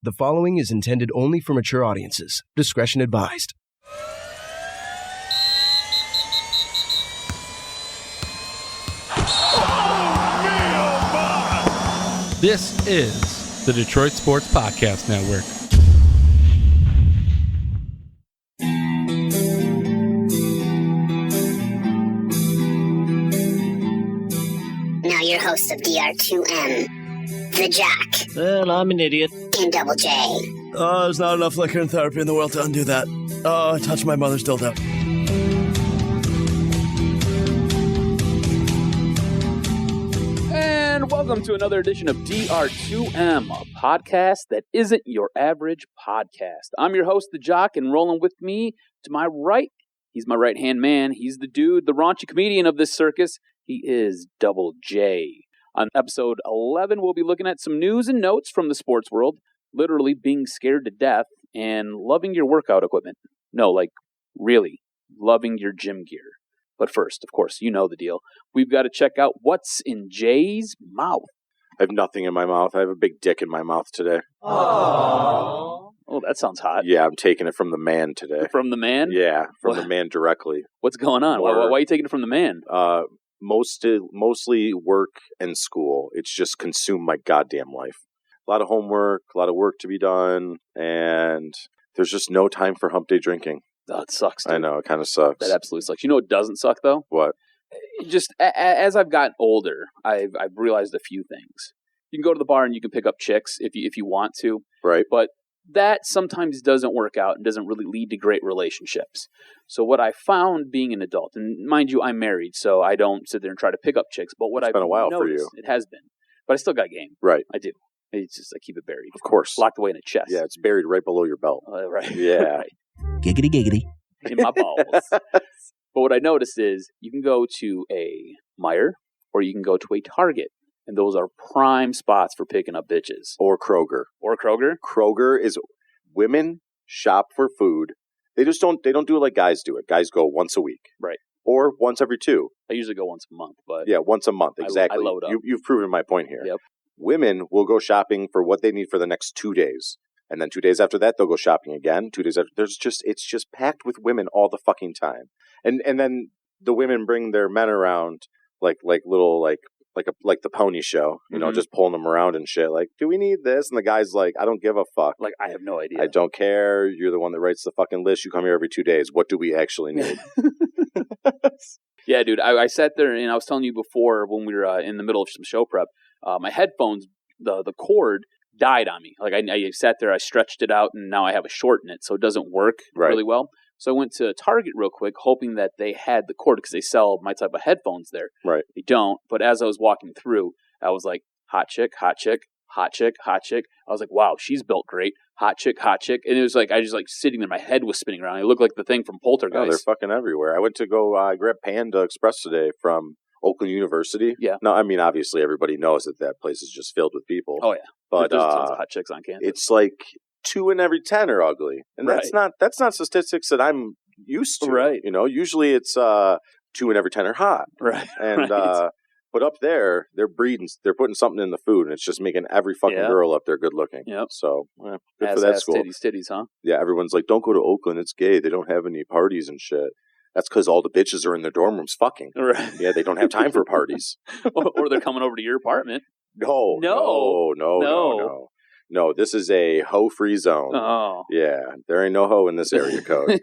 The following is intended only for mature audiences. Discretion advised. This is the Detroit Sports Podcast Network. Now your host of DR2M, the Jack. Well, I'm an idiot. And Double J. Oh, there's not enough liquor and therapy in the world to undo that. Oh, I touched my mother's dildo. And welcome to another edition of DR2M, a podcast that isn't your average podcast. I'm your host, the Jock, and rolling with me to my right, he's my right-hand man. He's the dude, the raunchy comedian of this circus. He is Double J. On episode 11, we'll be looking at some news and notes from the sports world, literally being scared to death and loving your workout equipment. No, like, really, loving your gym gear. But first, of course, you know the deal. We've got to check out what's in Jay's mouth. I have nothing in my mouth. I have a big dick in my mouth today. Aww. Oh, that sounds hot. Yeah, I'm taking it from the man today. From the man? Yeah, from the man directly. What's going on? Why are you taking it from the man? Mostly work and school. It's just consumed my goddamn life. A lot of homework, a lot of work to be done, and there's just no time for hump day drinking. Oh, it sucks, dude. I know, it kind of sucks. That absolutely sucks. You know what doesn't suck, though? What? Just as I've gotten older, I've realized a few things. You can go to the bar and you can pick up chicks if you want to. Right. But that sometimes doesn't work out and doesn't really lead to great relationships. So what I found being an adult, and mind you, I'm married, so I don't sit there and try to pick up chicks, but what I've been a while noticed, for you. It has been. But I still got game. Right. I do. It's just I keep it buried. Of course. Locked away in a chest. Yeah, it's buried right below your belt. Right. Yeah. Right. Giggity, giggity. In my balls. But what I noticed is you can go to a Meijer or you can go to a Target. And those are prime spots for picking up bitches. Or Kroger. Or Kroger? Kroger is women shop for food. They don't do it like guys do it. Guys go once a week. Right. Or once every two. I usually go once a month, but yeah, once a month, exactly. I load up. You've proven my point here. Yep. Women will go shopping for what they need for the next 2 days. And then 2 days after that, they'll go shopping again. 2 days after, it's just packed with women all the fucking time. And then the women bring their men around like the pony show, you know, just pulling them around and shit. Like, do we need this? And the guy's like, I don't give a fuck. Like, I have no idea. I don't care. You're the one that writes the fucking list. You come here every 2 days. What do we actually need? Yeah, dude. I sat there and I was telling you before when we were in the middle of some show prep, my headphones, the cord died on me. Like I sat there, I stretched it out, and now I have a short in it, so it doesn't work really well. So I went to Target real quick, hoping that they had the cord because they sell my type of headphones there. Right. They don't. But as I was walking through, I was like, hot chick, hot chick, hot chick, hot chick. I was like, wow, she's built great. Hot chick, hot chick. And it was like, I just like sitting there, my head was spinning around. It looked like the thing from Poltergeist. Oh, they're fucking everywhere. I went to go grab Panda Express today from Oakland University. Yeah. No, I mean, obviously everybody knows that place is just filled with people. Oh, yeah. But there's tons of hot chicks on campus. It's like 2 in every 10 are ugly. And right. that's not statistics that I'm used to. Right. You know, usually it's 2 in every 10 are hot. Right. And right. But up there, they're putting something in the food, and it's just making every fucking girl up there good looking. Yep. So, good for that school. Titties, huh? Yeah, everyone's like, don't go to Oakland, it's gay. They don't have any parties and shit. That's because all the bitches are in their dorm rooms fucking. Right. Yeah, they don't have time for parties. Or they're coming over to your apartment. No, this is a hoe-free zone. Oh. Yeah, there ain't no hoe in this area code.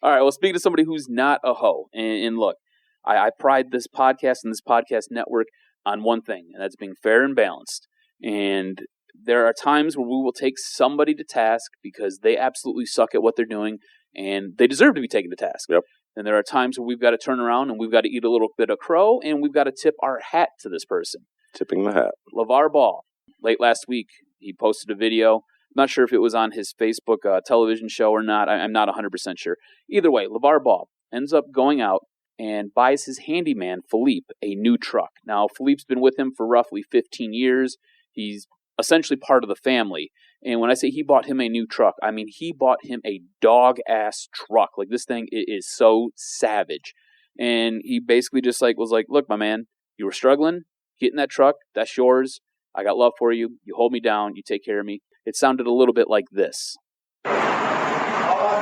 All right, well, speaking to somebody who's not a hoe, and look, I pride this podcast and this podcast network on one thing, and that's being fair and balanced. And there are times where we will take somebody to task because they absolutely suck at what they're doing, and they deserve to be taken to task. Yep. And there are times where we've got to turn around and we've got to eat a little bit of crow, and we've got to tip our hat to this person. Tipping the hat. LaVar Ball, late last week, he posted a video. I'm not sure if it was on his Facebook television show or not. I'm not 100% sure. Either way, LaVar Ball ends up going out and buys his handyman, Philippe, a new truck. Now, Philippe's been with him for roughly 15 years. He's essentially part of the family. And when I say he bought him a new truck, I mean he bought him a dog-ass truck. Like, this thing is so savage. And he basically just was like, look, my man, you were struggling, get in that truck, that's yours. I got love for you. You hold me down. You take care of me. It sounded a little bit like this. All I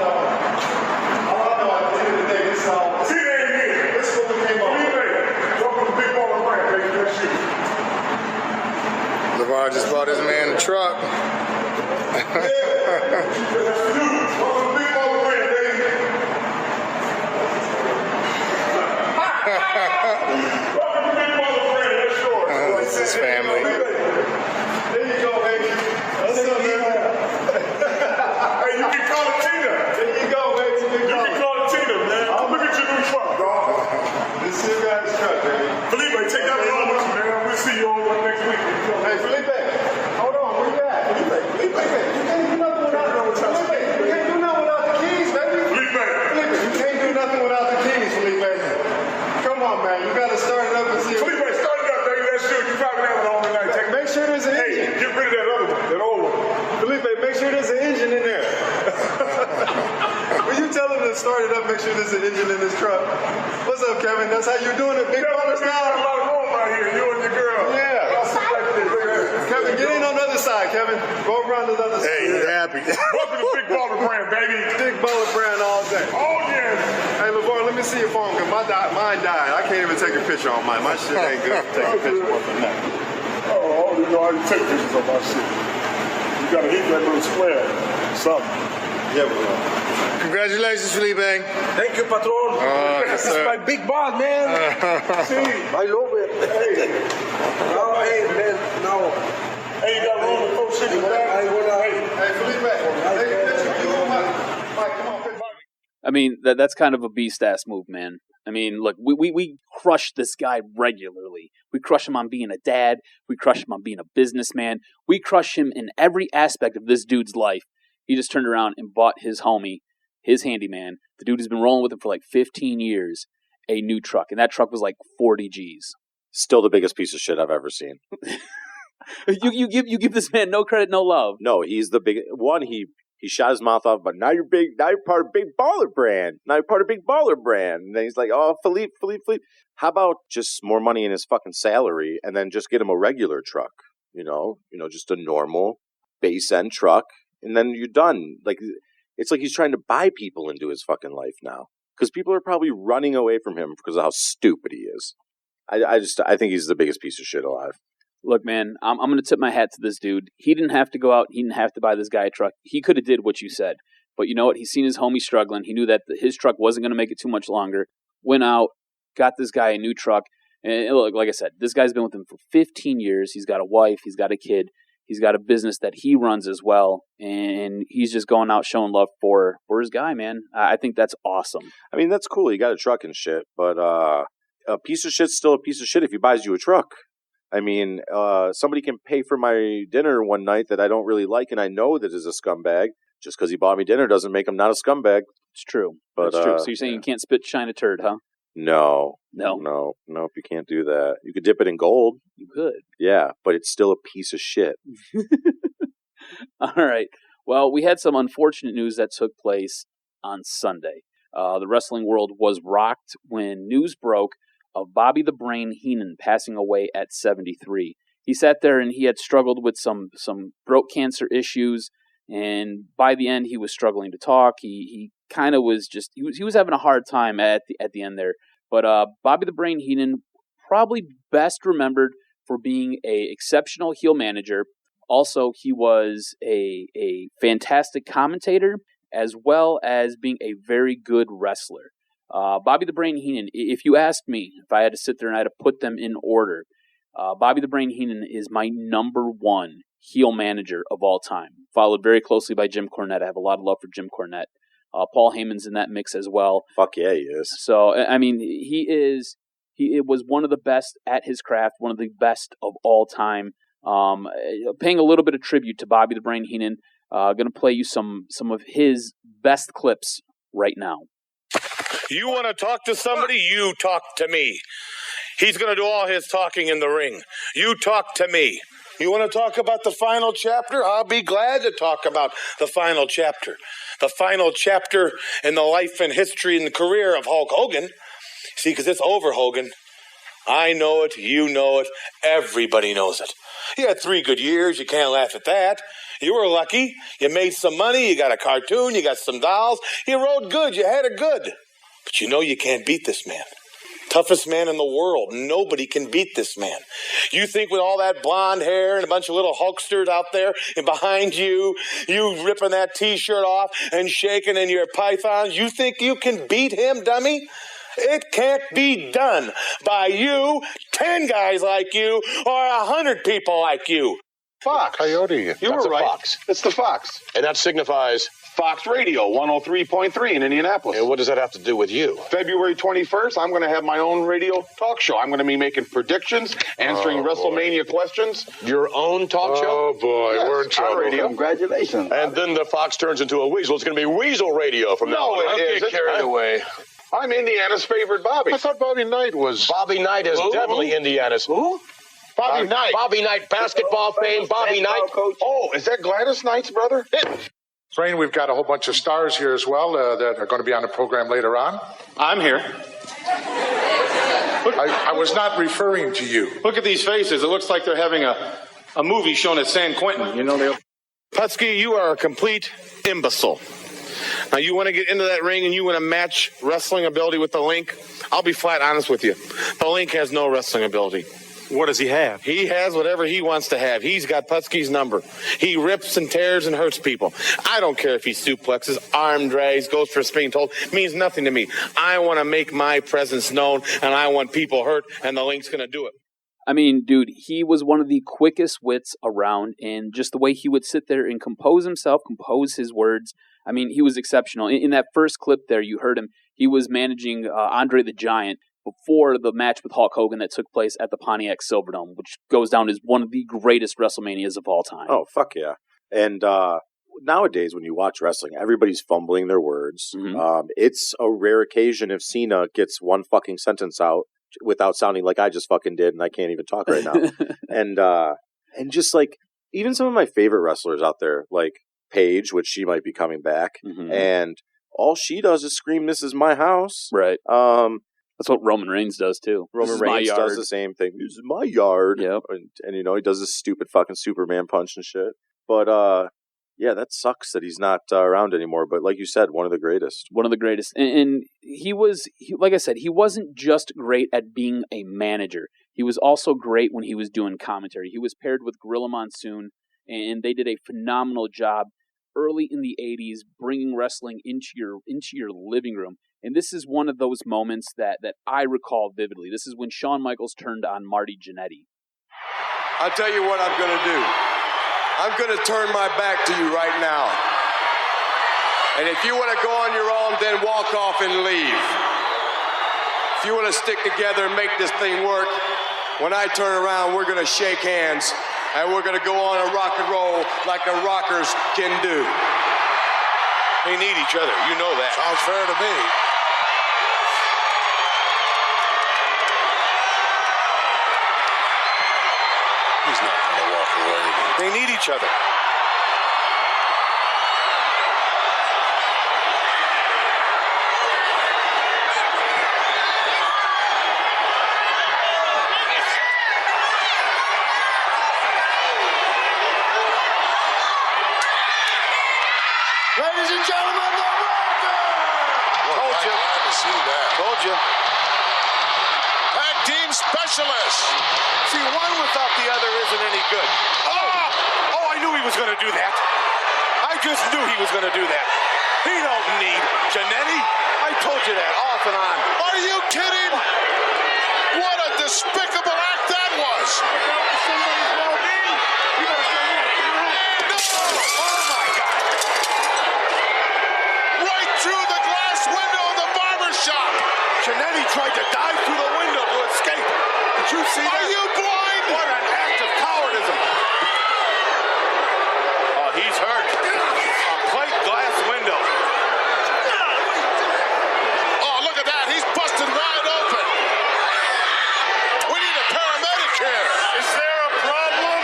know at the end of the day, this all. See, this is what we came up with. Welcome to Big Ball and Brand, baby. That's you. LaVar just bought his man a truck. Welcome to Big Ball and Brand, baby. Welcome to Big Ball and Brand. That's yours. This is family. There you go, baby. What's up, man? Hey, you can call it Tina. There you go, baby. You can call it Tina, man. Look at your new truck, dog. This is your guy's truck, baby. Felipe, take that along with you, man. We'll see you all next week. Hey, Felipe, hold on. Where you at? Felipe, you can't do nothing without the keys, baby. Felipe, you can't do nothing without the keys, Felipe. Come on, man. You got to start it up and see. Felipe, start it up, baby. That's good. You probably have it all tonight. Make sure there's an engine. Get rid of that other one, that old one. Felipe, make sure there's an engine in there. Will you tell him to start it up, make sure there's an engine in this truck? What's up, Kevin? That's how you're doing it, big brother style? A lot of room out here, you and your girl. Yeah. Kevin, get in on the other side, Kevin. Go around to the other side. Hey, he's happy. Welcome to Big Baller Brand, baby. Big Baller Brand all day. Oh, yeah. Hey, LaVar, let me see your phone, because mine died. I can't even take a picture on mine. My shit ain't good to take a picture of it now. Oh, you know, I can take pictures of my shit. You gotta hit that little square. Something. Yeah, bro. Congratulations, Felipe. Thank you, patron. Yes, This is my big boss, man. See? I love it. Hey. No, hey, man, no. Hey, you got room to throw shit in the back? Hey, Felipe. Come on, I mean, that's kind of a beast-ass move, man. I mean, look, we crush this guy regularly. We crush him on being a dad. We crush him on being a businessman. We crush him in every aspect of this dude's life. He just turned around and bought his homie, his handyman, the dude who's been rolling with him for like 15 years, a new truck. And that truck was like 40 G's. Still the biggest piece of shit I've ever seen. You give this man no credit, no love. No, he's the big one. He shot his mouth off, but now you're part of Big Baller Brand. Now you're part of Big Baller Brand. And then he's like, oh, Philippe. How about just more money in his fucking salary and then just get him a regular truck? You know, just a normal base end truck. And then you're done. Like, it's like he's trying to buy people into his fucking life now. Because people are probably running away from him because of how stupid he is. I think he's the biggest piece of shit alive. Look, man, I'm going to tip my hat to this dude. He didn't have to go out. He didn't have to buy this guy a truck. He could have did what you said. But you know what? He's seen his homie struggling. He knew that his truck wasn't going to make it too much longer. Went out, got this guy a new truck. And look, like I said, this guy's been with him for 15 years. He's got a wife. He's got a kid. He's got a business that he runs as well. And he's just going out showing love for his guy, man. I think that's awesome. I mean, that's cool. You got a truck and shit. But a piece of shit's still a piece of shit if he buys you a truck. I mean, somebody can pay for my dinner one night that I don't really like, and I know that is a scumbag. Just because he bought me dinner doesn't make him not a scumbag. It's true. But, that's true. So you're saying you can't spit shine a turd, huh? No. You can't do that. You could dip it in gold. You could. Yeah, but it's still a piece of shit. All right. Well, we had some unfortunate news that took place on Sunday. The wrestling world was rocked when news broke of Bobby the Brain Heenan passing away at 73. He sat there and he had struggled with some throat cancer issues, and by the end he was struggling to talk. He kind of was just he was having a hard time at the end there. But Bobby the Brain Heenan, probably best remembered for being a exceptional heel manager. Also, he was a fantastic commentator as well as being a very good wrestler. Bobby the Brain Heenan, if you asked me, if I had to sit there and I had to put them in order, Bobby the Brain Heenan is my number one heel manager of all time, followed very closely by Jim Cornette. I have a lot of love for Jim Cornette. Paul Heyman's in that mix as well. Fuck yeah, he is. So, I mean, he was one of the best at his craft, one of the best of all time. Paying a little bit of tribute to Bobby the Brain Heenan, going to play you some of his best clips right now. You want to talk to somebody? You talk to me. He's going to do all his talking in the ring. You talk to me. You want to talk about the final chapter? I'll be glad to talk about the final chapter. The final chapter in the life and history and the career of Hulk Hogan. See, because it's over, Hogan. I know it. You know it. Everybody knows it. You had 3 good years. You can't laugh at that. You were lucky. You made some money. You got a cartoon. You got some dolls. You rode good. You had it good. But you know you can't beat this man. Toughest man in the world. Nobody can beat this man. You think with all that blonde hair and a bunch of little Hulksters out there and behind you, you ripping that T-shirt off and shaking in your pythons, you think you can beat him, dummy? It can't be done by you, 10 guys like you, or 100 people like you. Fox. Coyote. You were right. Fox. It's the Fox. And that signifies Fox Radio 103.3 in Indianapolis. And what does that have to do with you? February 21st, I'm going to have my own radio talk show. I'm going to be making predictions, answering WrestleMania questions. Your own talk show? Oh, boy. Yes, we're in trouble. Radio. Congratulations. And then the Fox turns into a weasel. It's going to be Weasel Radio from now on. No, it isn't. Carried away. I'm Indiana's favorite Bobby. I thought Bobby Knight was... Bobby Knight is definitely Indiana's. Who? Bobby Knight. Bobby Knight, basketball fame, Bobby Knight. Oh, is that Gladys Knight's brother? Train, we've got a whole bunch of stars here as well that are going to be on the program later on. I'm here. I was not referring to you. Look at these faces. It looks like they're having a movie shown at San Quentin. You know, Putski, you are a complete imbecile. Now, you want to get into that ring and you want to match wrestling ability with the Link? I'll be flat honest with you. The Link has no wrestling ability. What does he have? He has whatever he wants to have. He's got Putski's number. He rips and tears and hurts people. I don't care if he suplexes, arm drags, goes for a spinning toe. It means nothing to me. I want to make my presence known, and I want people hurt, and the Link's going to do it. I mean, dude, he was one of the quickest wits around, and just the way he would sit there and compose himself, compose his words. I mean, he was exceptional. In that first clip there, you heard him. He was managing Andre the Giant before the match with Hulk Hogan that took place at the Pontiac Silverdome, which goes down as one of the greatest WrestleManias of all time. Oh, fuck yeah. And nowadays, when you watch wrestling, everybody's fumbling their words. Mm-hmm. It's a rare occasion if Cena gets one fucking sentence out without sounding like I just fucking did and I can't even talk right now. And just like, even some of my favorite wrestlers out there, like Paige, which she might be coming back, mm-hmm. and all she does is scream, "This is my house." Right. That's what Roman Reigns does, too. Roman Reigns does the same thing. This is my yard. Yep. And, you know, he does this stupid fucking Superman punch and shit. But, yeah, that sucks that he's not around anymore. But like you said, one of the greatest. One of the greatest. And he was, like I said, he wasn't just great at being a manager. He was also great when he was doing commentary. He was paired with Gorilla Monsoon, and they did a phenomenal job early in the 80s bringing wrestling into your living room. And this is one of those moments that I recall vividly. This is when Shawn Michaels turned on Marty Jannetty. I'll tell you what I'm going to do. I'm going to turn my back to you right now. And if you want to go on your own, then walk off and leave. If you want to stick together and make this thing work, when I turn around, we're going to shake hands and we're going to go on a rock and roll like the Rockers can do. They need each other. You know that. Sounds fair to me. He's not going to walk away. They need each other. Ladies and gentlemen, the Rockers! Told you. Glad to see that. Told you. Tag team specialists. See, one without the other isn't any good. Oh, I knew he was going to do that. I just knew he was going to do that. He don't need Jannetty. I told you that off and on. Are you kidding? What a despicable act that was. Oh, my God. Right through the glass window of the barber shop. Jannetty tried to dive through the window to escape. Did you see that? Are you blind? What an act of cowardism. Oh, he's hurt. A plate glass window. Oh, look at that. He's busted wide open. We need a paramedic here. Is there a problem?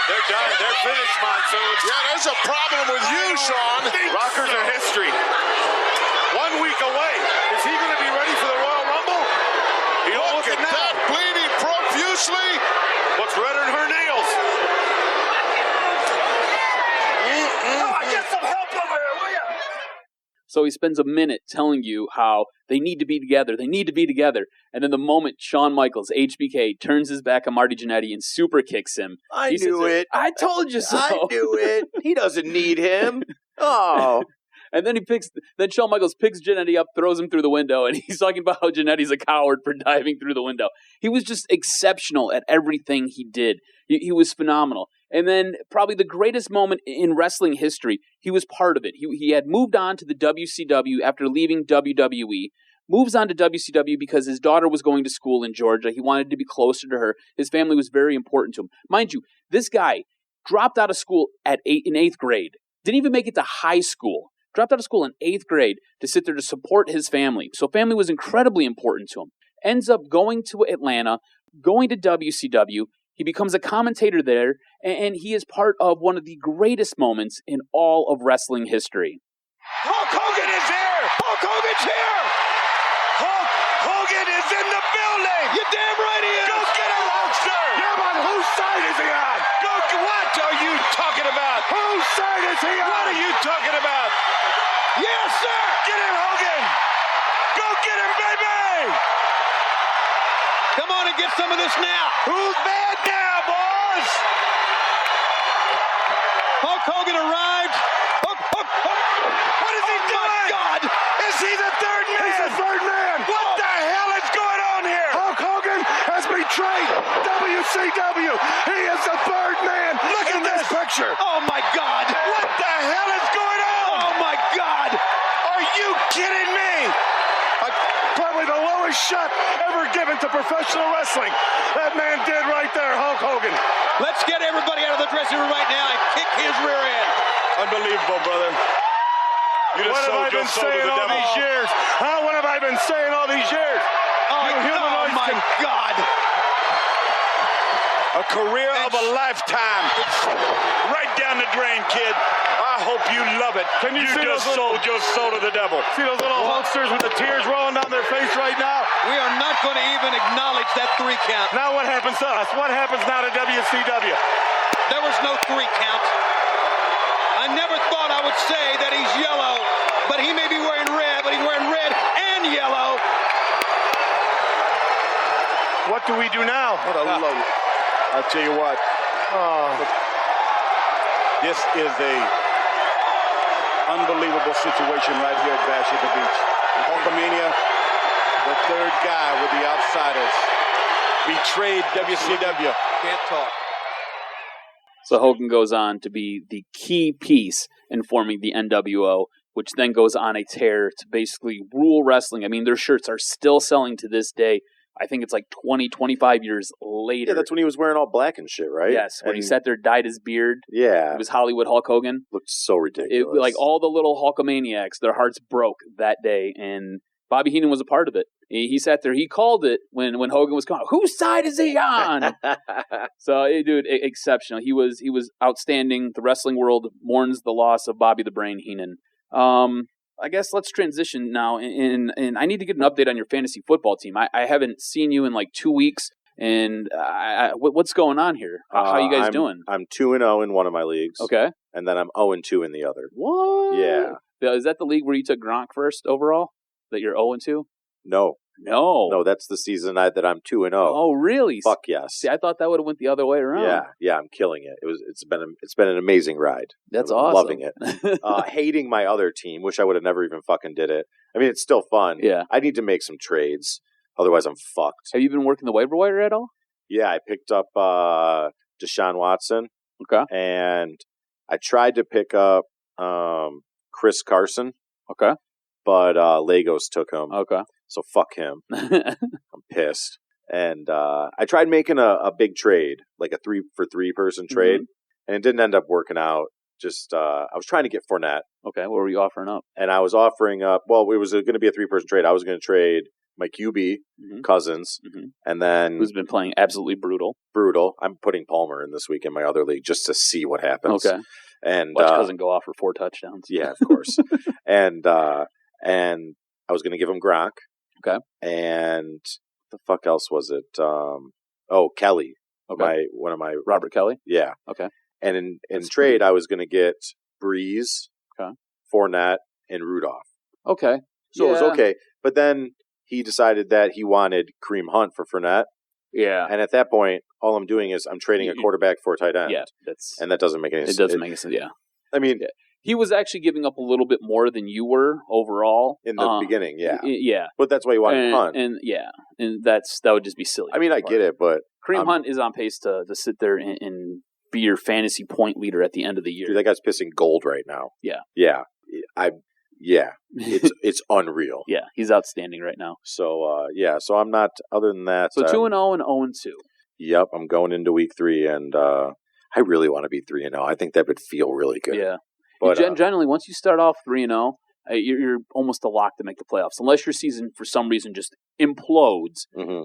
They're done. They're finished, Monsoon. Yeah, there's a problem with you, Sean. Rockers are history. 1 week away. Is he going to be ready for the Royal Rumble? Seriously? What's redder than her nails? Get some help over here, will ya? So he spends a minute telling you how they need to be together. They need to be together. And then the moment Shawn Michaels, HBK, turns his back on Marty Jannetty and super kicks him. I knew it. I told you so. I knew it. He doesn't need him. Oh. And then Shawn Michaels picks Jannetty up, throws him through the window, and he's talking about how Jannetty's a coward for diving through the window. He was just exceptional at everything he did. He was phenomenal. And then probably the greatest moment in wrestling history, he was part of it. He had moved on to the WCW after leaving WWE, moves on to WCW because his daughter was going to school in Georgia. He wanted to be closer to her. His family was very important to him. Mind you, this guy dropped out of school in 8th grade, didn't even make it to high school. Dropped out of school in 8th grade to sit there to support his family. So family was incredibly important to him. Ends up going to Atlanta, going to WCW. He becomes a commentator there, and he is part of one of the greatest moments in all of wrestling history. Hulk Hogan is here! Hulk Hogan's here! Hulk Hogan is in the building! You're damn right he is! Go get him, Hulkster! Yeah, but whose side is he on? What are you talking about? Whose side is he on? What are you talking about? Yes, sir! Get him, Hogan! Go get him, baby! Come on and get some of this now! Who's bad now, boys? Hulk Hogan arrived. Hulk! What is he doing? My God! Is he the third man? He's the third man! What the hell is going on here? Hulk Hogan has betrayed WCW! He is the third man! Look at this picture! Oh my God! What the hell is going on? Oh my God! Are you kidding me? Probably the lowest shot ever given to professional wrestling. That man did right there, Hulk Hogan. Let's get everybody out of the dressing room right now and kick his rear end. Unbelievable, brother. You just sold your soul to the devil. These years? Huh? What have I been saying all these years? Oh my God. A career of a lifetime. Right down the drain, kid. I hope you love it. Can you see just sold your soul to the devil. See those little Hulksters with the tears rolling down their face right now? We are not going to even acknowledge that 3 count. Now what happens to us? What happens now to WCW? There was no 3 count. I never thought I would say that he's yellow, but he may be wearing red, but he's wearing red and yellow. What do we do now? What a load. I'll tell you what. This is a unbelievable situation right here at Bash at the Beach. Hulkamania, the third guy with the outsiders, betrayed WCW. Can't talk. So Hogan goes on to be the key piece in forming the NWO, which then goes on a tear to basically rule wrestling. I mean, their shirts are still selling to this day. I think it's like 20, 25 years later. Yeah, that's when he was wearing all black and shit, right? Yes, when he sat there, dyed his beard. Yeah. It was Hollywood Hulk Hogan. Looked so ridiculous. Like all the little Hulkamaniacs, their hearts broke that day, and Bobby Heenan was a part of it. He sat there, he called it when Hogan was calling, whose side is he on? So, dude, exceptional. He was outstanding. The wrestling world mourns the loss of Bobby the Brain Heenan. I guess let's transition now, and I need to get an update on your fantasy football team. I haven't seen you in like 2 weeks, and what's going on here? How are you guys doing? I'm 2-0 in one of my leagues. Okay. And then I'm 0-2 in the other. What? Yeah. Is that the league where you took Gronk first overall? That you're 0-2? No, that's the season that I'm 2-0. Oh, really? Fuck yes. See, I thought that would have went the other way around. Yeah, I'm killing it. It's been an amazing ride. That's I'm awesome. Loving it. Hating my other team. Wish I would have never even fucking did it. I mean, it's still fun. Yeah. I need to make some trades. Otherwise, I'm fucked. Have you been working the waiver wire at all? Yeah, I picked up Deshaun Watson. Okay. And I tried to pick up Chris Carson. Okay. But Legos took him. Okay. So fuck him. I'm pissed. And I tried making a big trade, like a 3-for-3 person trade, and it didn't end up working out. Just I was trying to get Fournette. Okay, what were you offering up? And I was offering up. Well, it was going to be a 3-person trade. I was going to trade my QB, Cousins, and then who's been playing absolutely brutal. I'm putting Palmer in this week in my other league just to see what happens. Okay. And watch Cousin go off for 4 touchdowns. Yeah, of course. and I was going to give him Gronk. Okay. And the fuck else was it? Oh, Kelly. Okay. One of my Robert Kelly? Yeah. Okay. And in trade, I was going to get Breeze, okay, Fournette, and Rudolph. Okay. So it was okay. But then he decided that he wanted Kareem Hunt for Fournette. Yeah. And at that point, all I'm doing is I'm trading a quarterback for a tight end. Yeah. And that doesn't make any sense. It doesn't make any sense, yeah. I mean... Yeah. He was actually giving up a little bit more than you were overall. In the beginning, yeah. Yeah. But that's why you wanted Hunt. And that would just be silly. I mean, I get it, but... Kareem Hunt is on pace to sit there and be your fantasy point leader at the end of the year. Dude, that guy's pissing gold right now. Yeah. Yeah. It's unreal. Yeah, he's outstanding right now. So, so I'm not, other than that... So 2-0 and 0-2. Yep, I'm going into week 3, and I really want to be 3-0. I think that would feel really good. Yeah. But, generally, once you start off 3-0, you're almost a lock to make the playoffs. Unless your season, for some reason, just implodes,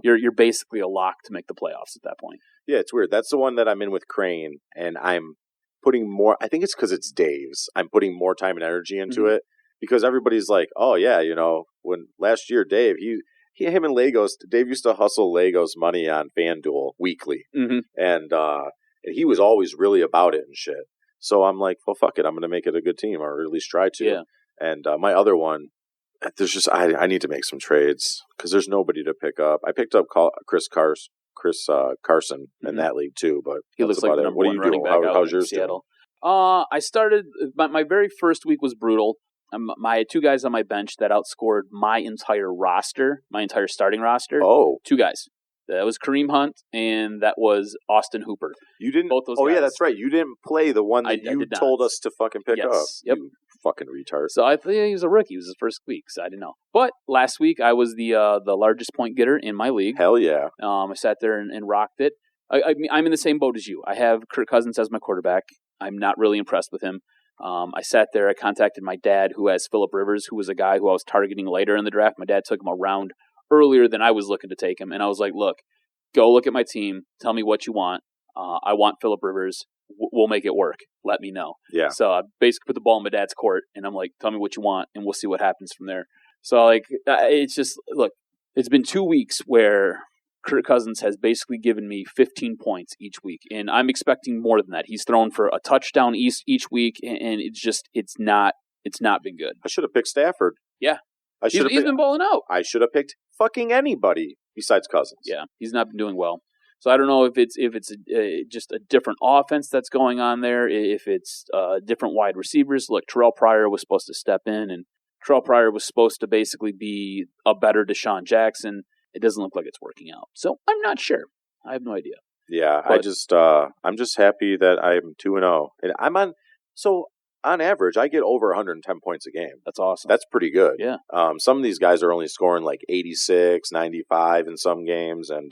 you're basically a lock to make the playoffs at that point. Yeah, it's weird. That's the one that I'm in with Crane, and I'm putting more... I think it's because it's Dave's. I'm putting more time and energy into it, because everybody's like, oh, yeah, when last year, Dave, him and Legos, Dave used to hustle Legos money on FanDuel weekly, and he was always really about it and shit. So I'm like, well, fuck it. I'm going to make it a good team, or at least try to. Yeah. And my other one, there's just I need to make some trades because there's nobody to pick up. I picked up Chris Carson in that league too, but he looks like the number one running back out in Seattle. I started my very first week was brutal. I had 2 guys on my bench that outscored my entire roster, my entire starting roster. Oh, 2 guys. That was Kareem Hunt, and that was Austin Hooper. You didn't. Both those guys. Yeah, that's right. You didn't play the one that you told us to fucking pick up. Yep. You fucking retard. So I think he was a rookie. It was his first week, so I didn't know. But last week I was the largest point getter in my league. Hell yeah. I sat there and rocked it. I'm in the same boat as you. I have Kirk Cousins as my quarterback. I'm not really impressed with him. I sat there. I contacted my dad, who has Phillip Rivers, who was a guy who I was targeting later in the draft. My dad took him a round earlier than I was looking to take him, and I was like, look. Go look at my team. Tell me what you want. I want Phillip Rivers. We'll make it work. Let me know. Yeah. So I basically put the ball in my dad's court, and I'm like, tell me what you want, and we'll see what happens from there. So, it's just, look, it's been 2 weeks where Kirk Cousins has basically given me 15 points each week, and I'm expecting more than that. He's thrown for a touchdown each week, and it's not been good. I should have picked Stafford. Yeah. He's been balling out. I should have picked fucking anybody besides Cousins. Yeah, he's not been doing well. So I don't know if it's just a different offense that's going on there, if it's different wide receivers. Look, Terrell Pryor was supposed to step in, and Terrell Pryor was supposed to basically be a better Deshaun Jackson. It doesn't look like it's working out. So I'm not sure. I have no idea. Yeah, but I'm just happy that I'm 2-0. And I'm on... So... On average, I get over 110 points a game. That's awesome. That's pretty good. Yeah. Some of these guys are only scoring like 86, 95 in some games, and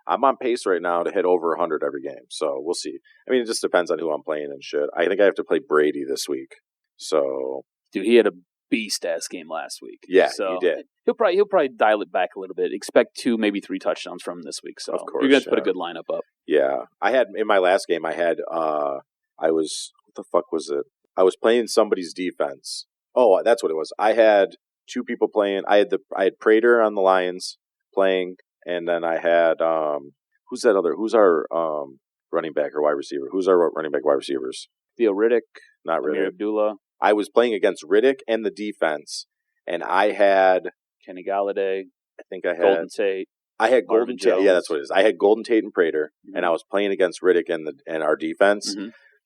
I'm on pace right now to hit over 100 every game. So we'll see. I mean, it just depends on who I'm playing and shit. I think I have to play Brady this week. So, dude, he had a beast-ass game last week. Yeah, so he did. He'll probably dial it back a little bit. Expect 2, maybe 3 touchdowns from him this week. So of course, you're going to put a good lineup up. Yeah, I had in my last game. What the fuck was it? I was playing somebody's defense. Oh, that's what it was. I had 2 people playing. I had Prater on the Lions playing, and then I had who's our running back or wide receiver? Who's our running back wide receivers? Theo Riddick, not Riddick. Abdullah. I was playing against Riddick and the defense, and I had Kenny Galladay. I think I had Golden Tate. I had Golden Tate. Yeah, that's what it is. I had Golden Tate and Prater, and I was playing against Riddick and our defense.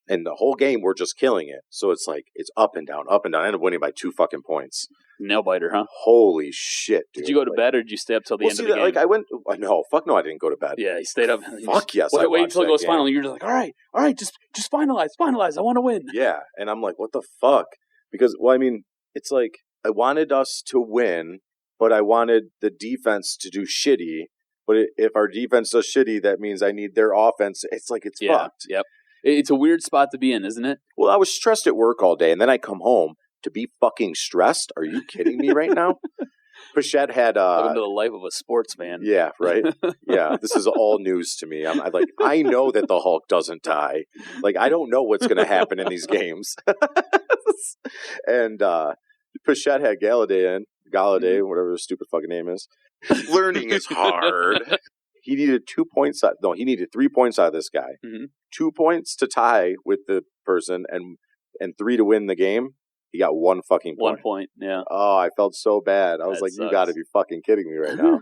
And the whole game, we're just killing it. So it's like, it's up and down, up and down. I ended up winning by 2 fucking points. Nail biter, huh? Holy shit, dude. Did you go to bed or did you stay up till the end of the game? I went, no, I didn't go to bed. Yeah, he stayed up. Fuck yes, wait until it goes final. And you're just like, all right, just finalize. I want to win. Yeah, and I'm like, what the fuck? Because, it's like, I wanted us to win, but I wanted the defense to do shitty. But if our defense does shitty, that means I need their offense. It's like, it's fucked. Yep. It's a weird spot to be in, isn't it? Well, I was stressed at work all day, and then I come home to be fucking stressed. Are you kidding me right now? Pichette had welcome to the life of a sportsman. Yeah, right. Yeah, this is all news to me. I'm like, I know that the Hulk doesn't die. Like, I don't know what's going to happen in these games. And Pichette had Galladay, whatever his stupid fucking name is. Learning is hard. He needed 2 points. No, he needed 3 points out of this guy. 2 points to tie with the person, and 3 to win the game. He got 1 fucking point. 1 point, yeah. Oh, I felt so bad. I was like, you got to be fucking kidding me right now.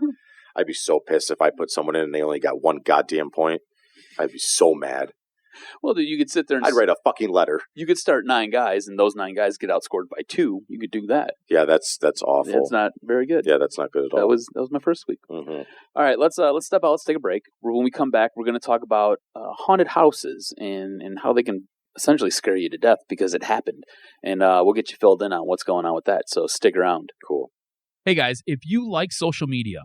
I'd be so pissed if I put someone in and they only got 1 goddamn point. I'd be so mad. Well, dude, you could sit there and... I'd write a fucking letter. You could start 9 guys, and those 9 guys get outscored by 2. You could do that. Yeah, that's awful. That's not very good. Yeah, that's not good at all. That was my first week. Mm-hmm. All right, let's step out. Let's take a break. When we come back, we're going to talk about haunted houses and how they can essentially scare you to death because it happened. And we'll get you filled in on what's going on with that. So stick around. Cool. Hey guys, if you like social media,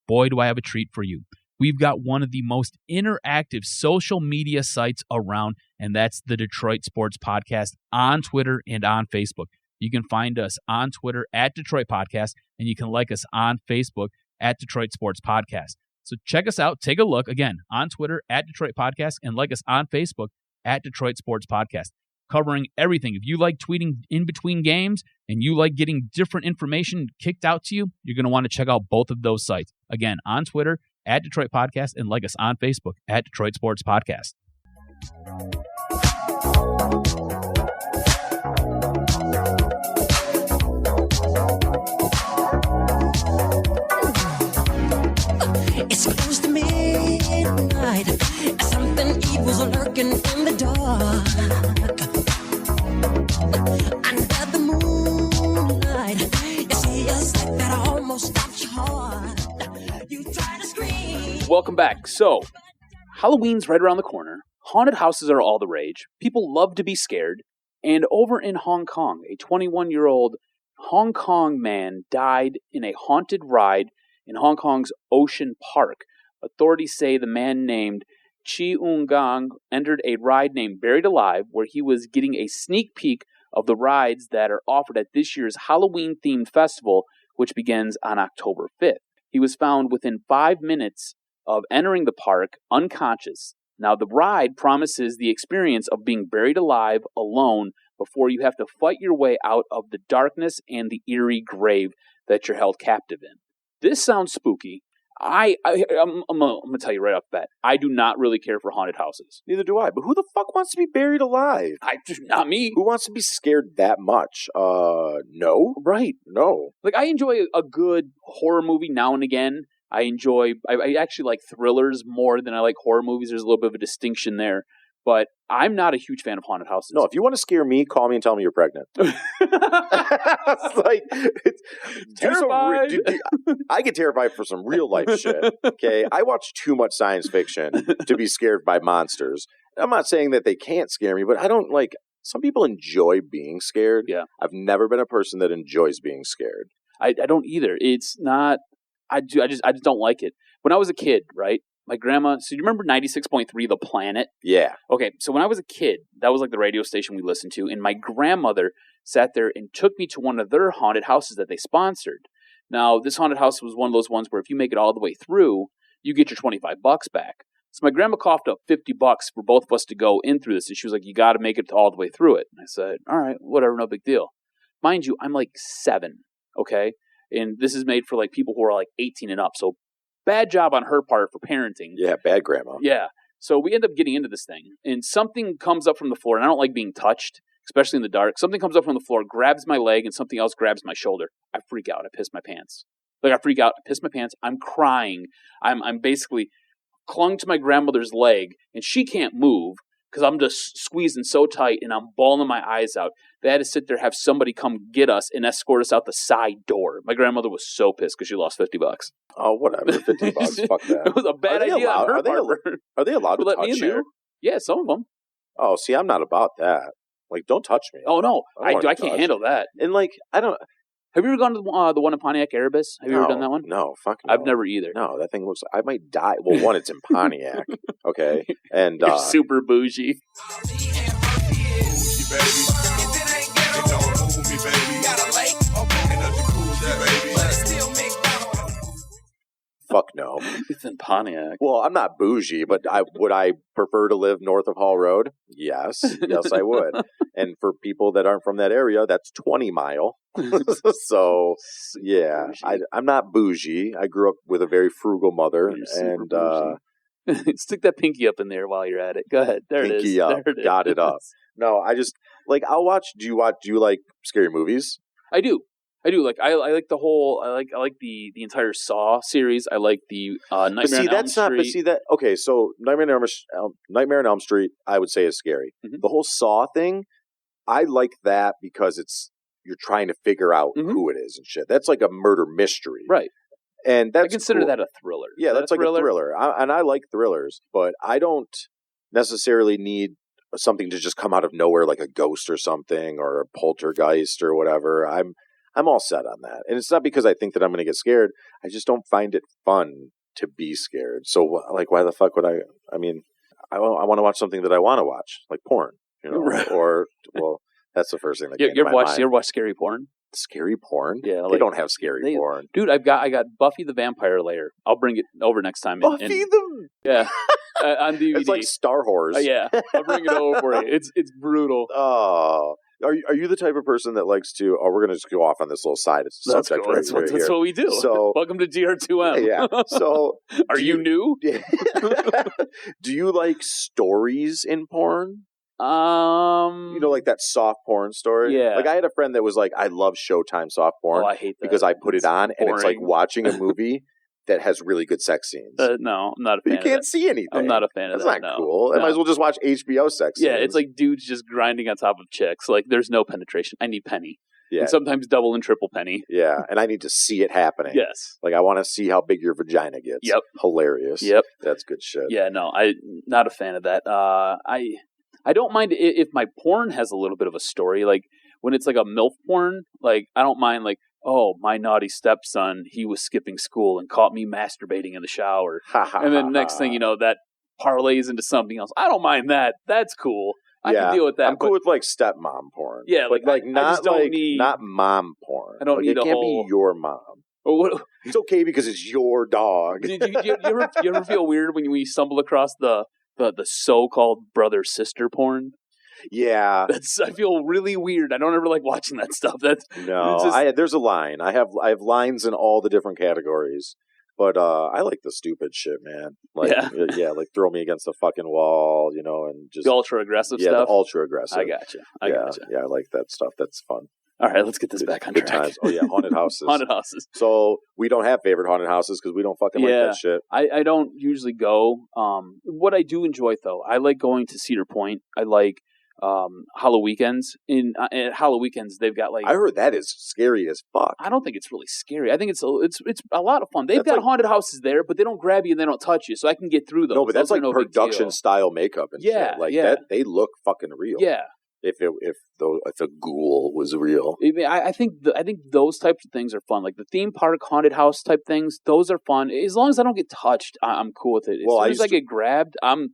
boy, do I have a treat for you. We've got one of the most interactive social media sites around, and that's the Detroit Sports Podcast on Twitter and on Facebook. You can find us on Twitter at Detroit Podcast, and you can like us on Facebook at Detroit Sports Podcast. So check us out. Take a look, again, on Twitter at Detroit Podcast, and like us on Facebook at Detroit Sports Podcast, covering everything. If you like tweeting in between games and you like getting different information kicked out to you, you're going to want to check out both of those sites. Again, on Twitter at Detroit Podcast, and like us on Facebook at Detroit Sports Podcast. It's close to midnight. Something evil's lurking in the dark. Under the moonlight, you see a sight that almost stops your heart. You try to scream. Welcome back. So, Halloween's right around the corner. Haunted houses are all the rage. People love to be scared. And over in Hong Kong, a 21-year-old Hong Kong man died in a haunted ride in Hong Kong's Ocean Park. Authorities say the man named Chi Eung-gang entered a ride named Buried Alive, where he was getting a sneak peek of the rides that are offered at this year's Halloween-themed festival, which begins on October 5th. He was found within 5 minutes of entering the park unconscious. Now, the ride promises the experience of being buried alive alone before you have to fight your way out of the darkness and the eerie grave that you're held captive in. This sounds spooky. I'm gonna tell you right off the bat, I do not really care for haunted houses. Neither do I. But who the fuck wants to be buried alive? Not me. Who wants to be scared that much? No. Right. No. Like, I enjoy a good horror movie now and again. I actually like thrillers more than I like horror movies. There's a little bit of a distinction there. But I'm not a huge fan of haunted houses. No, if you want to scare me, call me and tell me you're pregnant. Terrified. I get terrified for some real life shit. Okay, I watch too much science fiction to be scared by monsters. I'm not saying that they can't scare me, but I don't like. Some people enjoy being scared. Yeah, I've never been a person that enjoys being scared. I don't either. It's not. I just don't like it. When I was a kid, right? My grandma, so you remember 96.3 The Planet? Yeah. Okay, so when I was a kid, that was like the radio station we listened to, and my grandmother sat there and took me to one of their haunted houses that they sponsored. Now, this haunted house was one of those ones where if you make it all the way through, you get your $25 back. So my grandma coughed up $50 for both of us to go in through this, and she was like, you got to make it all the way through it. And I said, all right, whatever, no big deal. Mind you, I'm like 7, okay? And this is made for like people who are like 18 and up, so bad job on her part for parenting. Yeah, bad grandma. Yeah. So we end up getting into this thing, and something comes up from the floor, and I don't like being touched, especially in the dark. Something comes up from the floor, grabs my leg, and something else grabs my shoulder. I freak out. I piss my pants. I piss my pants. I'm crying. I'm basically clung to my grandmother's leg, and she can't move because I'm just squeezing so tight, and I'm bawling my eyes out. They had to sit there, have somebody come get us and escort us out the side door. My grandmother was so pissed because she lost $50. Oh, whatever. $50. Fuck that. It was a bad idea on her part. Are they allowed to let touch me in you? there. Yeah, some of them. Oh, see, I'm not about that. Like, don't touch me. Oh, no. I I can't handle that. And, like, I don't... Have you ever gone to the one in Pontiac, Erebus? Have you ever done that one? No, fuck no. I've never either. No, that thing looks... I might die. Well, one, it's in Pontiac, okay? And You're super bougie. Fuck no. It's in Pontiac. Well, I'm not bougie, but would I prefer to live north of Hall Road? Yes. Yes, I would. And for people that aren't from that area, that's 20 mile. So, yeah, I'm not bougie. I grew up with a very frugal mother. And stick that pinky up in there while you're at it. Go ahead. There it is. Pinky up. There it Got is. it up. No, I just, like, I'll watch. Do you like scary movies? I do. Like I like the whole. I like the entire Saw series. I like the Nightmare on Elm Street. Okay. So Nightmare on Elm Street, I would say is scary. Mm-hmm. The whole Saw thing, I like that because you're trying to figure out who it is and shit. That's like a murder mystery, right? And that's I consider that a thriller. Yeah, that's like a thriller. And I like thrillers, but I don't necessarily need something to just come out of nowhere like a ghost or something or a poltergeist or whatever. I'm all set on that. And it's not because I think that I'm going to get scared. I just don't find it fun to be scared. So, like, why the fuck would I mean, I want to watch something that I want to watch, like porn, you know, right. Or, well, that's the first thing that you ever watch scary porn? Scary porn? Yeah. They don't have scary porn. Dude, I got Buffy the Vampire Slayer. I'll bring it over next time. Yeah. On DVD. It's like Star Wars. Yeah. I'll bring it over for you. It's brutal. Oh. Are you the type of person that likes to? Oh, we're going to just go off on this little side. It's that's cool. That's what we do. So welcome to DR2M. Yeah. So are you new? Do you like stories in porn? You know, like that soft porn story. Yeah. Like I had a friend that was like, I love Showtime soft porn. Oh, I hate that because I put it on boring. And it's like watching a movie that has really good sex scenes. No, I'm not a fan. You can't see anything. I'm not a fan of that. That's not cool. I might as well just watch HBO sex scenes. Yeah, it's like dudes just grinding on top of chicks. Like there's no penetration. I need penny. Yeah. And sometimes double and triple penny. Yeah, and I need to see it happening. Yes. Like I want to see how big your vagina gets. Yep. Hilarious. Yep. That's good shit. Yeah, no, I'm not a fan of that. I don't mind if my porn has a little bit of a story. Like when it's like a MILF porn, like I don't mind like, oh, my naughty stepson, he was skipping school and caught me masturbating in the shower. And then next thing you know, that parlays into something else. I don't mind that. That's cool. I can deal with that. I'm cool with like stepmom porn. Yeah, but like not like need, not mom porn. I don't need it can't be your mom. It's okay because it's your dog. You ever feel weird when you stumble across the so-called brother-sister porn? Yeah, I feel really weird. I don't ever like watching that stuff. There's a line. I have lines in all the different categories, but I like the stupid shit, man. Like like throw me against the fucking wall, you know, and just the ultra aggressive stuff. Yeah, the ultra aggressive. I gotcha. Yeah, I like that stuff. That's fun. All right, let's get this back on track. Good times. Oh yeah, haunted houses. Haunted houses. So we don't have favorite haunted houses because we don't fucking like that shit. I don't usually go. What I do enjoy though, I like going to Cedar Point. I like Hollow Weekends. At Hollow Weekends, they've got like I heard that is scary as fuck. I don't think it's really scary. I think it's a lot of fun. They've got haunted houses there, but they don't grab you and they don't touch you, so I can get through those. No, but that's like production style makeup and shit. Like that, they look fucking real. Yeah. If a ghoul was real, I think those types of things are fun. Like the theme park haunted house type things, those are fun. As long as I don't get touched, I'm cool with it. As soon as I get grabbed, I'm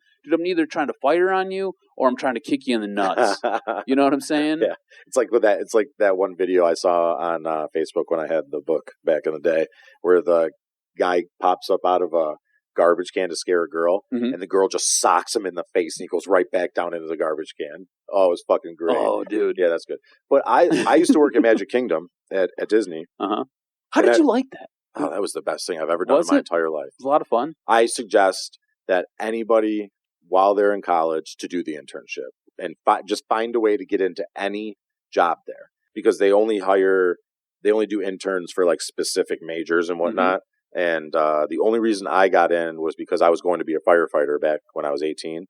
either trying to fire on you or I'm trying to kick you in the nuts. You know what I'm saying? Yeah, it's like with that. It's like that one video I saw on Facebook when I had the book back in the day, where the guy pops up out of a garbage can to scare a girl, and the girl just socks him in the face, and he goes right back down into the garbage can. Oh, it was fucking great. Oh, dude. Yeah, that's good. But I used to work at Magic Kingdom at Disney. Uh-huh. How did you like that? Oh, that was the best thing I've ever done in my entire life. It was a lot of fun. I suggest that anybody, while they're in college, to do the internship and just find a way to get into any job there, because they only do interns for like specific majors and whatnot. And the only reason I got in was because I was going to be a firefighter back when I was 18.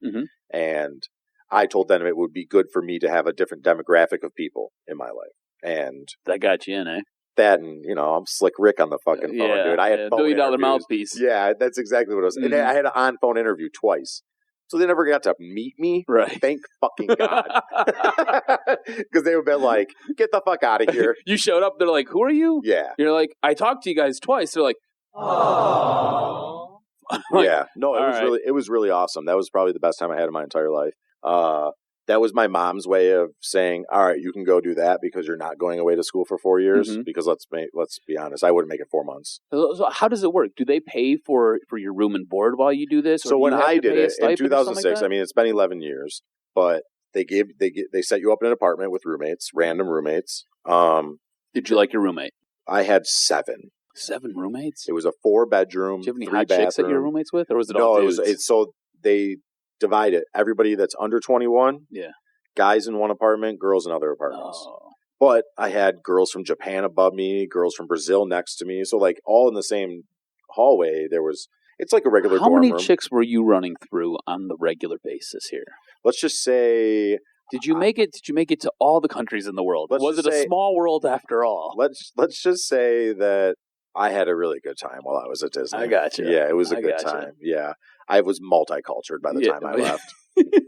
And I told them it would be good for me to have a different demographic of people in my life. And that got you in, eh? That, and, you know, I'm Slick Rick on the fucking phone, dude. I had phone $1 interviews. mouthpiece. Yeah, that's exactly what it was. And I had an on-phone interview twice. So they never got to meet me. Right. Thank fucking God. Because they would have been like, get the fuck out of here. You showed up, they're like, who are you? Yeah. You're like, I talked to you guys twice. They're like, oh. Yeah. No, it was really awesome. That was probably the best time I had in my entire life. That was my mom's way of saying, all right, you can go do that because you're not going away to school for 4 years. Because let's be honest, I wouldn't make it 4 months. So how does it work? Do they pay for your room and board while you do this? So when I did it in 2006, I mean, it's been 11 years, but They set you up in an apartment with roommates, random roommates. Did you like your roommate? I had 7. 7 roommates? It was a 4-bedroom. Did you have any 3 hot chicks that you were roommates with, or was it all dudes? So they divide it. Everybody that's under 21, guys in one apartment, girls in other apartments. Oh. But I had girls from Japan above me, girls from Brazil next to me. So like all in the same hallway. It's like a regular dorm room. How many chicks were you running through on the regular basis here? Let's just say. Did you make it? Did you make it to all the countries in the world? Was it a small world after all? Let's just say that I had a really good time while I was at Disney. I got you. Yeah, it was a good time. Yeah, I was multicultural by the time I left,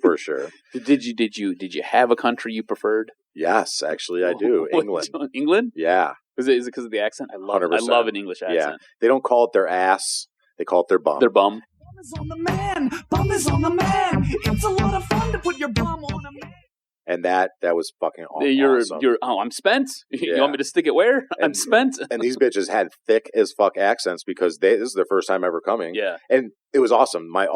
for sure. Did you have a country you preferred? Yes, actually, I do. England. England? Yeah. Is it because of the accent? I love 100%. I love an English accent. Yeah, they don't call it their ass; they call it their bum. Their bum. Bum is on the man. Bum is on the man. It's a lot of fun to put your bum on a man. And that was fucking awesome. I'm spent. You want me to stick it where? I'm spent. And these bitches had thick as fuck accents because this is their first time ever coming. Yeah. And it was awesome. My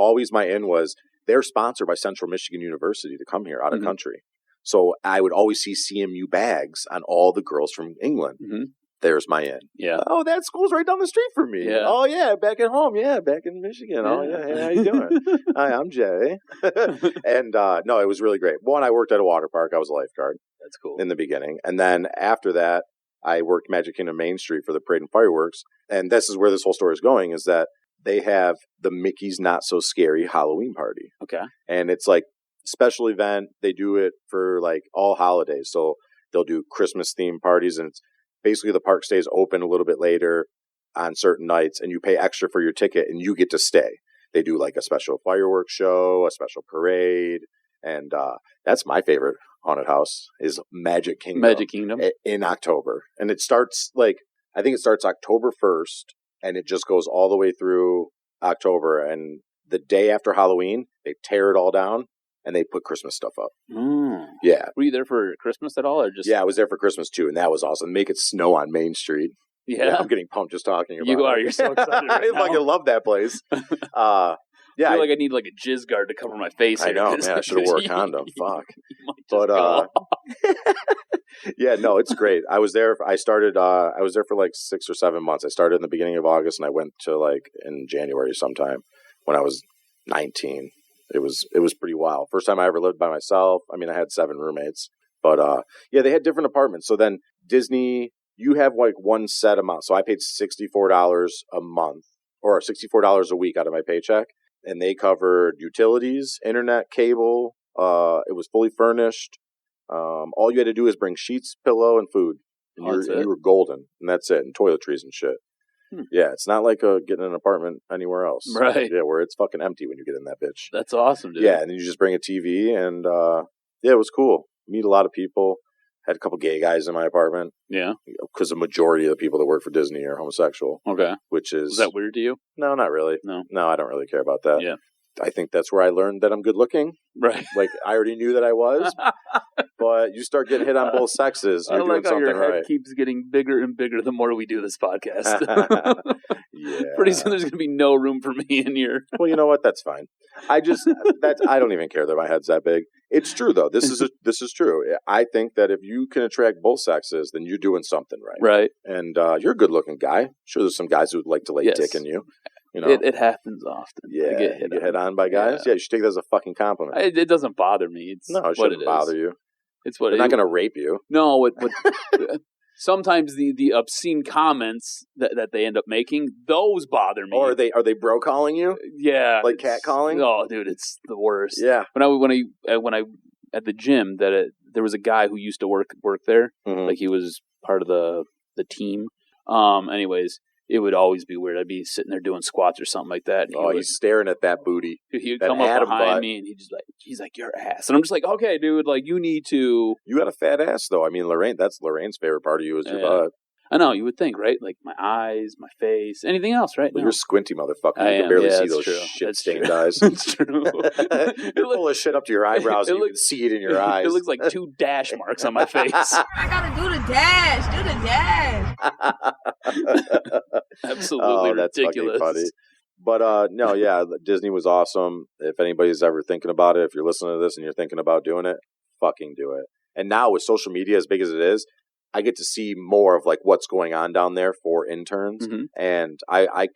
in was they're sponsored by Central Michigan University to come here out of country. So I would always see CMU bags on all the girls from England. Mm-hmm. There's my in. Yeah. Oh, that school's right down the street from me. Yeah. Oh, yeah, back at home. Yeah, back in Michigan. Yeah. Oh, yeah. Hey, how you doing? Hi, I'm Jay. And no, it was really great. One, I worked at a water park. I was a lifeguard. That's cool. In the beginning. And then after that, I worked Magic Kingdom Main Street for the Parade and Fireworks. And this is where this whole story is going, is that they have the Mickey's Not So Scary Halloween party. Okay. And it's like special event. They do it for like all holidays. So they'll do Christmas themed parties, and it's basically the park stays open a little bit later on certain nights, and you pay extra for your ticket and you get to stay. They do like a special fireworks show, a special parade. And that's my favorite haunted house is Magic Kingdom. Magic Kingdom. In October. And it starts I think it starts October 1st and it just goes all the way through October. And the day after Halloween, they tear it all down and they put Christmas stuff up. Mm. Yeah. Were you there for Christmas at all, or just? Yeah, I was there for Christmas too, and that was awesome. Make it snow on Main Street. Yeah, I'm getting pumped just talking about it. You are. You're so excited right I fucking love that place. Yeah, I feel like I need like a jizz guard to cover my face. I know. Man, I should have wore a condom. Fuck. But yeah, no, it's great. I was there. I was there for like 6 or 7 months. I started in the beginning of August, and I went to like in January sometime when I was 19. It was pretty wild. First time I ever lived by myself. I mean, I had 7 roommates, but yeah, they had different apartments. So then Disney, you have like one set amount. So I paid $64 a month or $64 a week out of my paycheck, and they covered utilities, internet, cable. It was fully furnished. All you had to do is bring sheets, pillow, and food. And you were golden, and that's it. And toiletries and shit. Yeah, it's not like getting an apartment anywhere else. Right. Yeah, where it's fucking empty when you get in that bitch. That's awesome, dude. Yeah, and then you just bring a TV, and yeah, it was cool. Meet a lot of people. Had a couple gay guys in my apartment. Yeah. Because the majority of the people that work for Disney are homosexual. Okay. Which is... Is that weird to you? No, not really. No, I don't really care about that. Yeah. I think that's where I learned that I'm good looking. Right. Like, I already knew that I was. But you start getting hit on both sexes. You're doing something right. Your head keeps getting bigger and bigger the more we do this podcast. Yeah. Pretty soon there's going to be no room for me in here. Well, you know what? That's fine. I don't even care that my head's that big. It's true though. This is true. I think that if you can attract both sexes, then you're doing something right. Right. And you're a good-looking guy. Sure, there's some guys who would like to lay dick in you. You know, it happens often. Yeah, you get hit on by guys. Yeah, you should take that as a fucking compliment. It doesn't bother me. It shouldn't bother you. It's what they're not going to rape you. No, what sometimes the obscene comments that they end up making, those bother me. Or are they bro calling you? Yeah, like cat calling. Oh, dude, it's the worst. Yeah. When I at the gym there was a guy who used to work there. Mm-hmm. Like he was part of the team. Anyways, it would always be weird. I'd be sitting there doing squats or something like that. And he's staring at that booty. He would come up behind me and he's like, your ass. And I'm just like, okay, dude, like you need to. You got a fat ass though. I mean, that's Lorraine's favorite part of you is your butt. I know, you would think, right? Like my eyes, my face, anything else, right? Well, you're squinty, motherfucker. You can barely see those shit-stained eyes. It's true. You're full of shit up to your eyebrows, and you can see it in your eyes. It looks like 2 dash marks on my face. I gotta do the dash. Absolutely that's ridiculous. Funny. But no, yeah, Disney was awesome. If anybody's ever thinking about it, if you're listening to this and you're thinking about doing it, fucking do it. And now with social media as big as it is, I get to see more of like what's going on down there for interns. And I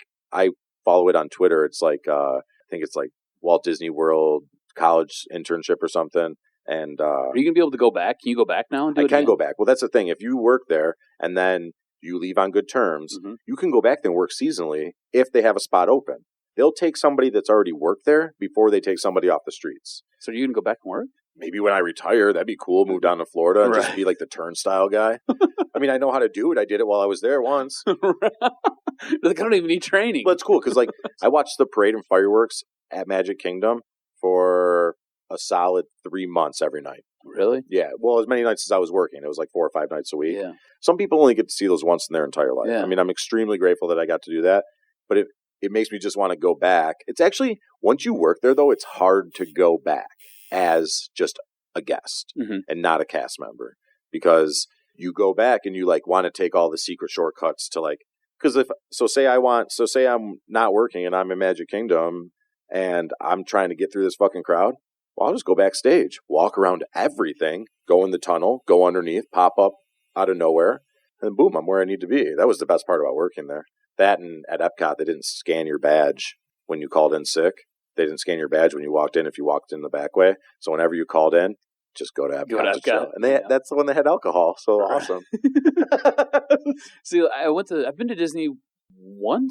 follow it on Twitter. It's like, I think it's like Walt Disney World college internship or something. And are you gonna be able to go back? Can you go back now and do it? I can again? go back. Well, that's the thing. If you work there and then you leave on good terms, you can go back and work seasonally if they have a spot open. They'll take somebody that's already worked there before they take somebody off the streets. So are you gonna go back and work? Maybe when I retire, that'd be cool. Move down to Florida and just be like the turnstile guy. I mean, I know how to do it. I did it while I was there once. Like, I don't even need training. But it's cool because like I watched the parade and fireworks at Magic Kingdom for a solid 3 months every night. Really? Yeah. Well, as many nights as I was working. It was like 4 or 5 nights a week. Yeah. Some people only get to see those once in their entire life. Yeah. I mean, I'm extremely grateful that I got to do that. But it makes me just want to go back. It's actually, once you work there, though, it's hard to go back as just a guest and not a cast member. Because you go back and you like want to take all the secret shortcuts to like, because say I'm not working and I'm in Magic Kingdom and I'm trying to get through this fucking crowd. Well, I'll just go backstage, walk around everything, go in the tunnel, go underneath, pop up out of nowhere, and boom, I'm where I need to be. That was the best part about working there. That and at Epcot, they didn't scan your badge when you called in sick. They didn't scan your badge when you walked in if you walked in the back way. So whenever you called in, just go to Epcot. To chill. And that's when they had alcohol. So awesome. See, I've been to Disney one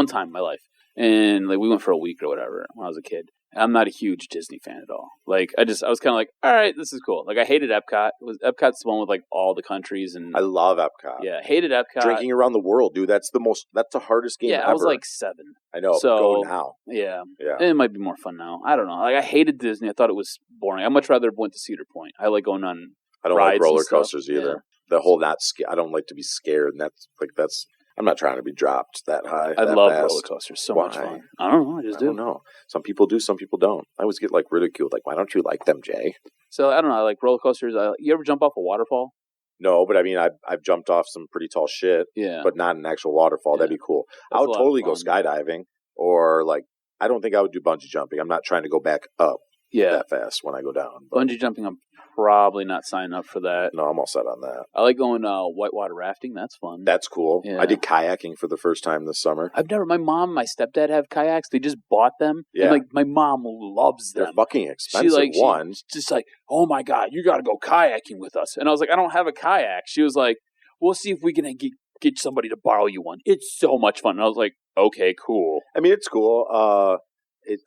time in my life. And like we went for a week or whatever when I was a kid. I'm not a huge Disney fan at all. Like I was kind of like, all right, this is cool. Like I hated Epcot. Epcot's the one with like all the countries and I love Epcot. Yeah, hated Epcot. Drinking around the world, dude. That's the hardest game ever. I was like 7. I know. So go now. Yeah. And it might be more fun now. I don't know. Like I hated Disney. I thought it was boring. I much rather went to Cedar Point. I like going on. I don't like roller coasters either. Yeah. The whole I don't like to be scared, and that's. I'm not trying to be dropped that high. I love fast. roller coasters. So much fun. I don't know. I just do. I don't know. Some people do. Some people don't. I always get like ridiculed. Like, why don't you like them, Jay? So I don't know. I like roller coasters. You ever jump off a waterfall? No, but I mean, I've jumped off some pretty tall shit. Yeah. But not an actual waterfall. Yeah. That'd be cool. I would totally go skydiving, or like I don't think I would do bungee jumping. I'm not trying to go back up. That fast when I go down. But bungee jumping, I'm probably not signing up for that. No, I'm all set on that. I like going whitewater rafting. That's fun. That's cool. Yeah. I did kayaking for the first time this summer. My mom and my stepdad have kayaks. They just bought them. Yeah. And like my mom loves them. They're fucking expensive. She's just like, oh my God, you got to go kayaking with us. And I was like, I don't have a kayak. She was like, we'll see if we can get somebody to borrow you one. It's so much fun. And I was like, okay, cool. I mean, it's cool.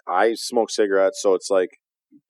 I smoke cigarettes, so it's like,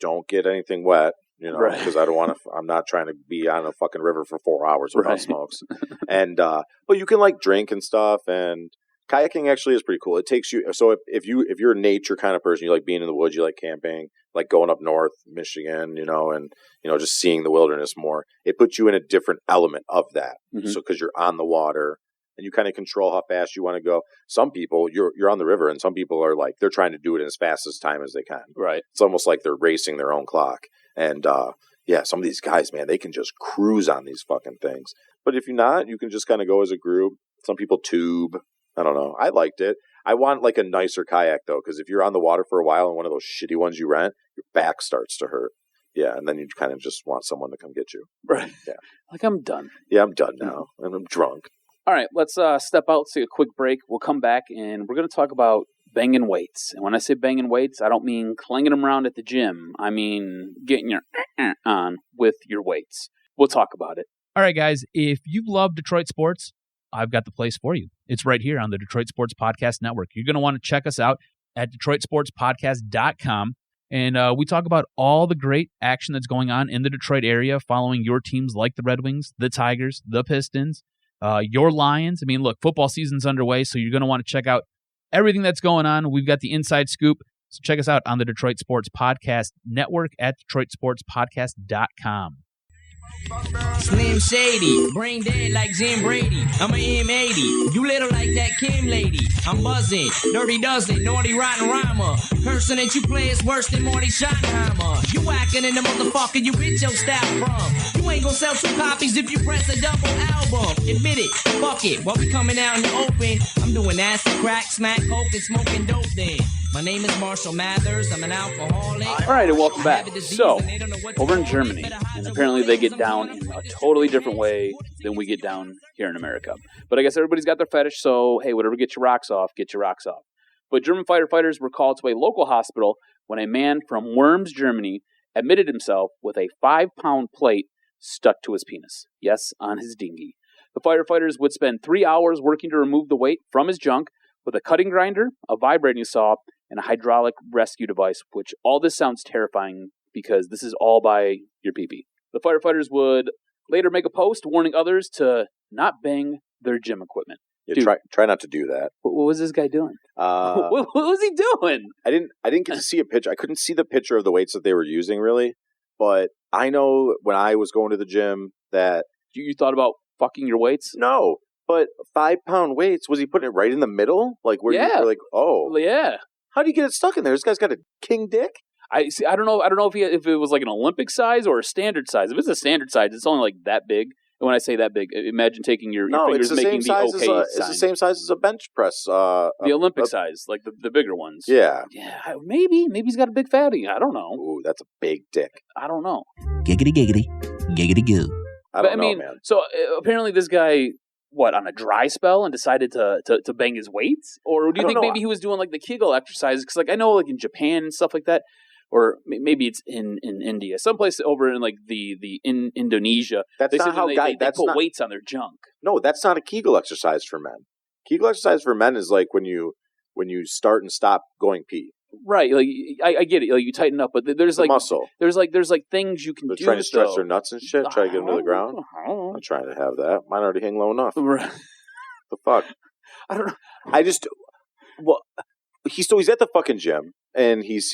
don't get anything wet, because I don't want to. I'm not trying to be on a fucking river for 4 hours without smokes. And but you can like drink and stuff. And kayaking actually is pretty cool. It takes you. So if you're a nature kind of person, you like being in the woods, you like camping, like going up north, Michigan, and just seeing the wilderness more. It puts you in a different element of that. So because you're on the water. And you kind of control how fast you want to go. Some people, you're on the river, and some people are like, they're trying to do it in as fast as time as they can. Right. It's almost like they're racing their own clock. And some of these guys, man, they can just cruise on these fucking things. But if you're not, you can just kind of go as a group. Some people tube. I don't know. I liked it. I want like a nicer kayak though, because if you're on the water for a while and one of those shitty ones you rent, your back starts to hurt. Yeah, and then you kind of just want someone to come get you. Right. Yeah. Like I'm done. Yeah, I'm done now. And I'm drunk. All right, let's step out, take a quick break. We'll come back, and we're going to talk about banging weights. And when I say banging weights, I don't mean clanging them around at the gym. I mean getting your on with your weights. We'll talk about it. All right, guys, if you love Detroit sports, I've got the place for you. It's right here on the Detroit Sports Podcast Network. You're going to want to check us out at DetroitSportsPodcast.com. And we talk about all the great action that's going on in the Detroit area following your teams like the Red Wings, the Tigers, the Pistons, your Lions. I mean, look, football season's underway, so you're going to want to check out everything that's going on. We've got the inside scoop. So check us out on the Detroit Sports Podcast Network at DetroitSportsPodcast.com. Slim Shady, brain dead like Jim Brady. I'm an M80, you little like that Kim lady. I'm buzzing, dirty dozen, naughty rotten rhymer. Person that you play is worse than Marty Schottenheimer. You whacking in the motherfucker you get your style from. You ain't gonna sell 2 copies if you press a double album. Admit it, fuck it, while we coming out in the open. I'm doing acid, crack, smack, coke, and smoking dope then. My name is Marshall Mathers. I'm an alcoholic. All right, and welcome back. So, over in Germany, and apparently they get down in a totally different way than we get down here in America. But I guess everybody's got their fetish, so hey, whatever gets your rocks off, get your rocks off. But German firefighters were called to a local hospital when a man from Worms, Germany, admitted himself with a 5-pound plate stuck to his penis. Yes, on his dinghy. The firefighters would spend 3 hours working to remove the weight from his junk with a cutting grinder, a vibrating saw, and a hydraulic rescue device, which all this sounds terrifying because this is all by your pee-pee. The firefighters would later make a post warning others to not bang their gym equipment. Yeah, try not to do that. What was this guy doing? What was he doing? I didn't get to see a picture. I couldn't see the picture of the weights that they were using, really. But I know when I was going to the gym that... You thought about fucking your weights? No, but 5-pound weights, was he putting it right in the middle? Like, where you were like, oh. Yeah. How do you get it stuck in there? This guy's got a king dick? I don't know if it was like an Olympic size or a standard size. If it's a standard size, it's only like that big. And when I say that big, imagine taking your fingers making the OK sign. It's the same size as a bench press. The Olympic size, like the bigger ones. Yeah. Yeah, maybe he's got a big fatty. I don't know. Ooh, that's a big dick. I don't know. Giggity, giggity, giggity goo. I don't know, man. So apparently this guy... What, on a dry spell and decided to bang his weights? Or do you think maybe he was doing like the Kegel exercises? Because like I know like in Japan and stuff like that, or maybe it's in India, someplace over in like in Indonesia. That's not how they put weights on their junk. No, that's not a Kegel exercise for men. Kegel exercise for men is like when you start and stop going pee. Right, like I get it. Like you tighten up, but there's like muscle. There's like things you can do. They're trying to stretch their nuts and shit. Try to get them to the ground. I'm trying to have that. Mine already hang low enough. Right. The fuck. I don't know. He's at the fucking gym and this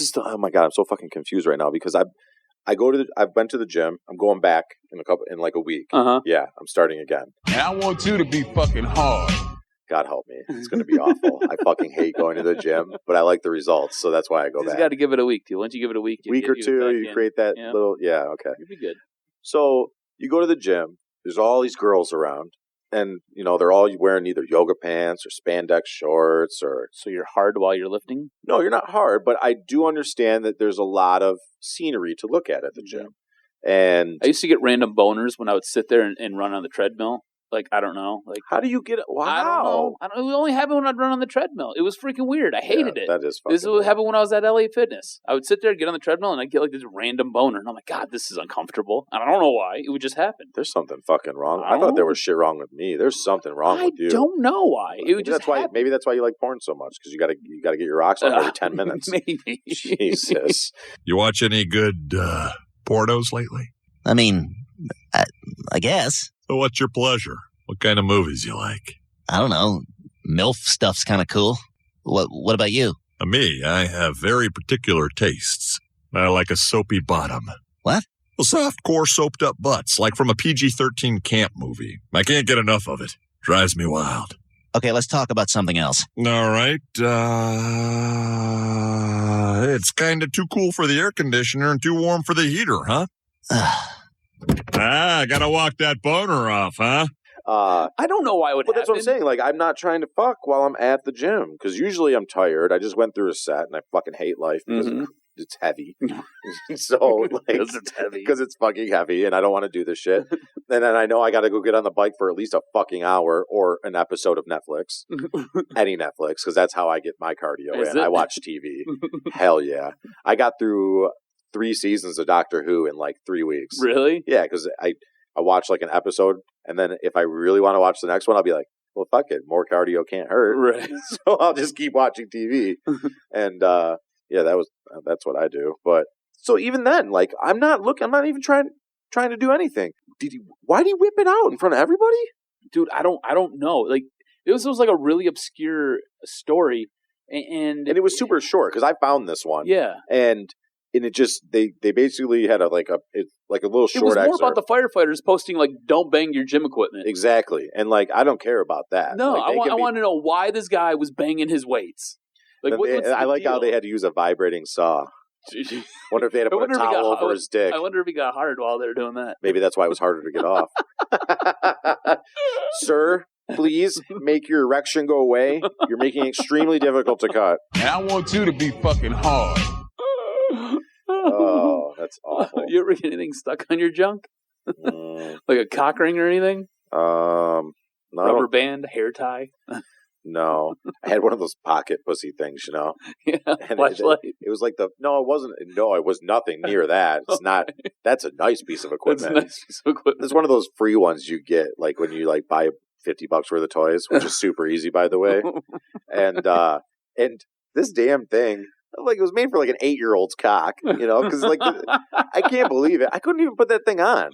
is oh my god, I'm so fucking confused right now because I went to the gym. I'm going back in like a week. Yeah, I'm starting again. And I want you to be fucking hard. God help me. It's going to be awful. I fucking hate going to the gym, but I like the results, so that's why I go back. You got to give it a week, too. Once you give it a week, week or two, you create that little, okay. You'll be good. So you go to the gym. There's all these girls around, and they're all wearing either yoga pants or spandex shorts or. So you're hard while you're lifting? No, you're not hard, but I do understand that there's a lot of scenery to look at the gym. And I used to get random boners when I would sit there and run on the treadmill. Like, I don't know. Like, how do you get it? Wow. I don't know. It only happened when I'd run on the treadmill. It was freaking weird. I hated it. That is fucking This would happen when I was at LA Fitness. I would sit there, get on the treadmill, and I'd get like this random boner. And I'm like, God, this is uncomfortable. And I don't know why. It would just happen. There's something fucking wrong. I thought there was shit wrong with me. There's something wrong with you. I don't know why. It would just happen. Maybe that's why you like porn so much, because you got to get your rocks off every 10 minutes. Maybe. Jesus. You watch any good pornos lately? I mean, I guess. So what's your pleasure? What kind of movies you like? I don't know. MILF stuff's kind of cool. What about you? Me, I have very particular tastes. I like a soapy bottom. What? Well, soft-core soaped-up butts, like from a PG-13 camp movie. I can't get enough of it. Drives me wild. Okay, let's talk about something else. All right. It's kind of too cool for the air conditioner and too warm for the heater, huh? Gotta walk that boner off, huh? I don't know why it would happen. That's what I'm saying. Like, I'm not trying to fuck while I'm at the gym, because usually I'm tired. I just went through a set, and I fucking hate life because it's heavy. So, like, because it's fucking heavy, and I don't want to do this shit. And then I know I got to go get on the bike for at least a fucking hour or an episode of Netflix, any Netflix, because that's how I get my cardio in. I watch TV. Hell yeah! I got through 3 seasons of Doctor Who in like 3 weeks. Really? Yeah, because I watch like an episode, and then if I really want to watch the next one, I'll be like, well, fuck it. More cardio can't hurt. Right. So I'll just keep watching TV. And that's what I do. But so even then, like, I'm not even trying to do anything. Why did he whip it out in front of everybody? Dude, I don't know. Like, this was like a really obscure story. And it was super short, because I found this one. Yeah. And it just, they basically had a little short excerpt. It was more about the firefighters posting, like, don't bang your gym equipment. Exactly. And, like, I don't care about that. No, like, I want to know why this guy was banging his weights. Like, I like how they had to use a vibrating saw. Wonder if they had to put a towel over his dick. I wonder if he got hard while they were doing that. Maybe that's why it was harder to get off. Sir, Please make your erection go away. You're making it extremely difficult to cut. And I want you to be fucking hard. Oh, that's awful. You ever get anything stuck on your junk? Like a cock ring or anything? No, Rubber band, hair tie? No. I had one of those pocket pussy things, you know? Yeah, and flashlight. It was like it was nothing near that. It's not, that's a nice piece of equipment. That's a nice piece of equipment. It's one of those free ones you get, like when you like buy $50 worth of toys, which is super easy, by the way. And this damn thing, like it was made for like an 8-year-old's cock, you know, because like I can't believe it. I couldn't even put that thing on.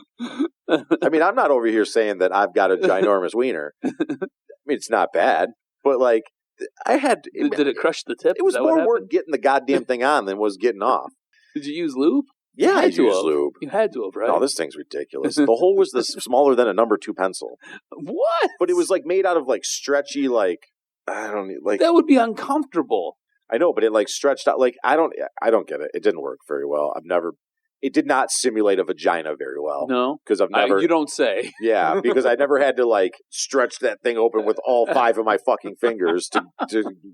I mean, I'm not over here saying that I've got a ginormous wiener. I mean, it's not bad, but like I had. Did it crush the tip? It was more work getting the goddamn thing on than was getting off. Did you use lube? Yeah, I used lube. You had to have, right? No, this thing's ridiculous. The hole was smaller than a number 2 pencil. What? But it was like made out of like stretchy, like I don't like. That would be uncomfortable. I know, but it like stretched out. Like I don't get it. It didn't work very well. It did not simulate a vagina very well. No, because I've never. You don't say. Yeah, because I never had to like stretch that thing open with all 5 of my fucking fingers to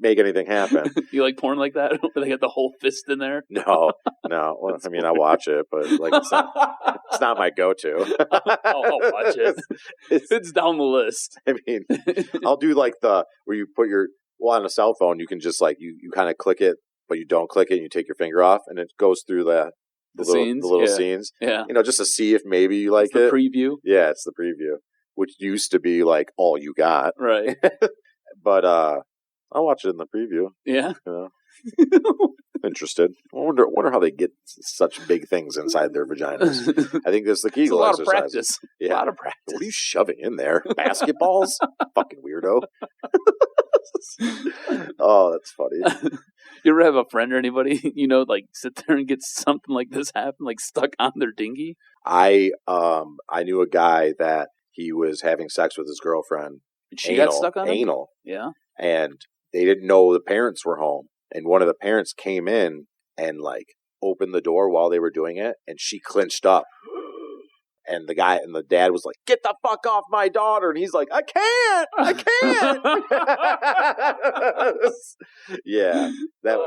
make anything happen. You like porn like that? Where they got the whole fist in there? No. Well, I mean, I watch it, but like it's not my go-to. I'll watch it. It's down the list. I mean, I'll do like where you put on a cell phone, you can just like you kind of click it, but you don't click it, and you take your finger off, and it goes through the little scenes. Yeah. You know, just to see if maybe you like it. Preview. Yeah, it's the preview, which used to be like all you got. Right. But I'll watch it in the preview. Yeah. You know? Interested. I wonder how they get such big things inside their vaginas. I think that's the Kegel it's a lot exercise. Of practice. Yeah. A lot of practice. What are you shoving in there? Basketballs? Fucking weirdo. Oh, that's funny. You ever have a friend or anybody, you know, like sit there and get something like this happen, like stuck on their dinghy? I knew a guy that he was having sex with his girlfriend. And she got stuck on him? Anal. Yeah. And they didn't know the parents were home. And one of the parents came in and like opened the door while they were doing it, and she clinched up. And the dad was like, "Get the fuck off my daughter!" And he's like, "I can't. Yeah, that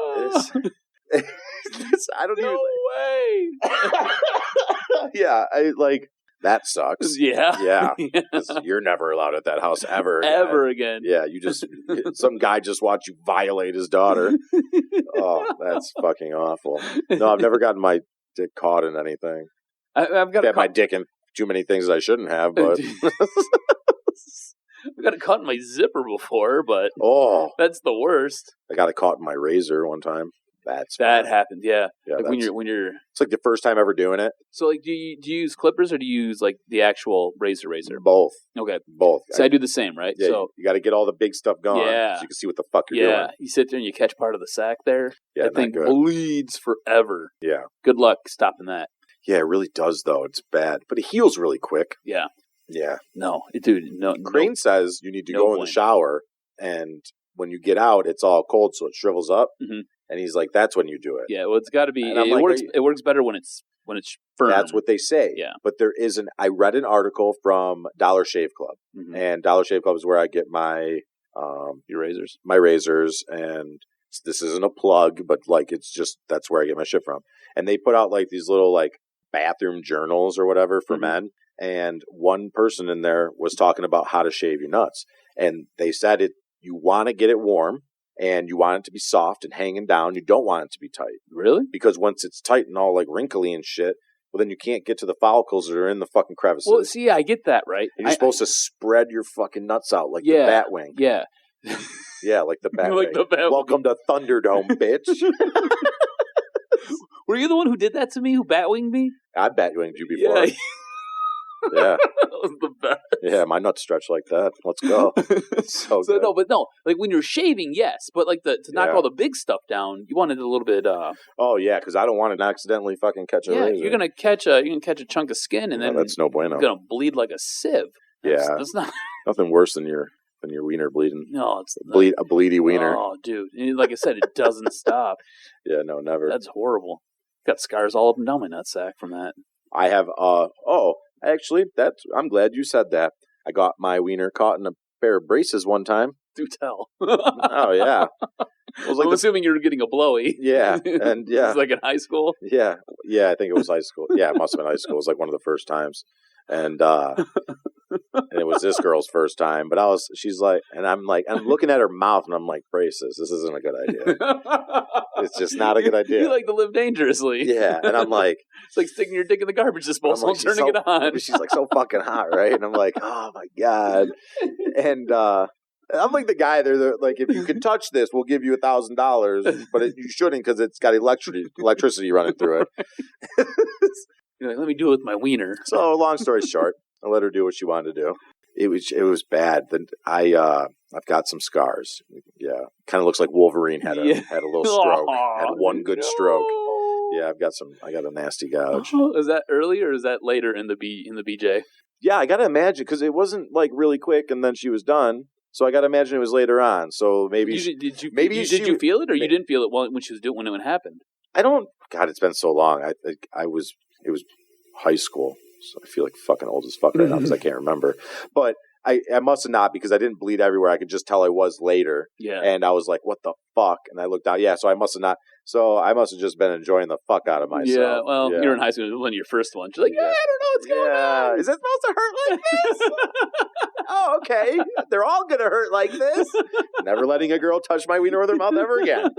is. I don't even. No way. Yeah, I like that sucks. Yeah. 'Cause you're never allowed at that house ever again. Yeah, you just some guy just watched you violate his daughter. Oh, that's fucking awful. No, I've never gotten my dick caught in anything. I've got my dick in too many things that I shouldn't have, but I've got it caught in my zipper before, but that's the worst. I got it caught in my razor one time. That happened, yeah. Like when you're. It's like the first time ever doing it. So, like, do you use clippers or do you use like the actual razor? Both. Okay, both. So I do the same, right? Yeah, so you got to get all the big stuff gone, yeah, so you can see what the fuck you're doing. You sit there and you catch part of the sack there. Yeah, that thing bleeds forever. Yeah. Good luck stopping that. Yeah, it really does, though. It's bad, but it heals really quick. Yeah. Yeah. No, dude. No. Crane says you need to go in the shower, and when you get out, it's all cold, so it shrivels up. Mm-hmm. And he's like, "That's when you do it." Yeah. Well, it's got to be. It works better when it's firm. That's what they say. Yeah. But there is I read an article from Dollar Shave Club, and Dollar Shave Club is where I get my your razors, and this isn't a plug, but like it's just that's where I get my shit from. And they put out like these little like bathroom journals or whatever for men. And one person in there was talking about how to shave your nuts, and they said you want to get it warm. And you want it to be soft and hanging down. You don't want it to be tight. Really? Because once it's tight and all like wrinkly and shit, well, then you can't get to the follicles that are in the fucking crevices. Well, see, I get that, right? And you're supposed to spread your fucking nuts out like the bat wing. Yeah. Yeah, like the bat wing. Welcome to Thunderdome, bitch. Were you the one who did that to me, who bat winged me? I bat winged you before. Yeah. Yeah. That was the best. Yeah, my nuts stretch like that. Let's go. So good. No, like when you're shaving, yes, but like to knock all the big stuff down, you want it a little bit. Oh yeah, because I don't want to accidentally fucking catch a razor. You're gonna catch a chunk of skin, and then that's no bueno. It's gonna bleed like a sieve. That's not nothing worse than your wiener bleeding. No, it's a bleedy wiener. Oh, dude, and like I said, it doesn't stop. Yeah, no, never. That's horrible. Got scars all up and down my nutsack from that. I have. Actually, I'm glad you said that. I got my wiener caught in a pair of braces one time. Do tell. Oh, yeah. I'm assuming you're getting a blowy. Yeah, and yeah. It was like in high school? Yeah, I think it was high school. Yeah, it must have been high school. It was like one of the first times. And it was this girl's first time. But she's like, and I'm looking at her mouth and I'm like, braces, this isn't a good idea. It's just not a good idea. You like to live dangerously. Yeah, and I'm like, it's like sticking your dick in the garbage disposal and turning it on. She's like so fucking hot, right? And I'm like, oh my God. And I'm like the guy there, like, if you can touch this, we'll give you $1,000, but you shouldn't because it's got electricity running through it. You're like, let me do it with my wiener. So, long story short, I let her do what she wanted to do. It was bad. Then I've got some scars. Yeah, kind of looks like Wolverine had a little stroke. Had one good stroke. Yeah, I got a nasty gouge. Oh, is that early or is that later in the BJ? Yeah, I got to imagine because it wasn't like really quick, and then she was done. So I got to imagine it was later on. So maybe did you feel it, or you didn't feel it when she was doing when it happened? I don't. God, it's been so long. It was high school, so I feel like fucking old as fuck right now because I can't remember. But I must have not because I didn't bleed everywhere. I could just tell I was later. Yeah. And I was like, what the fuck? And I looked out. Yeah. So I must have not. So I must have just been enjoying the fuck out of myself. Yeah. Well, you're in high school. It was one of your first ones. You're like, I don't know what's going on. Is it supposed to hurt like this? Oh, okay. They're all going to hurt like this. Never letting a girl touch my wiener with her mouth ever again.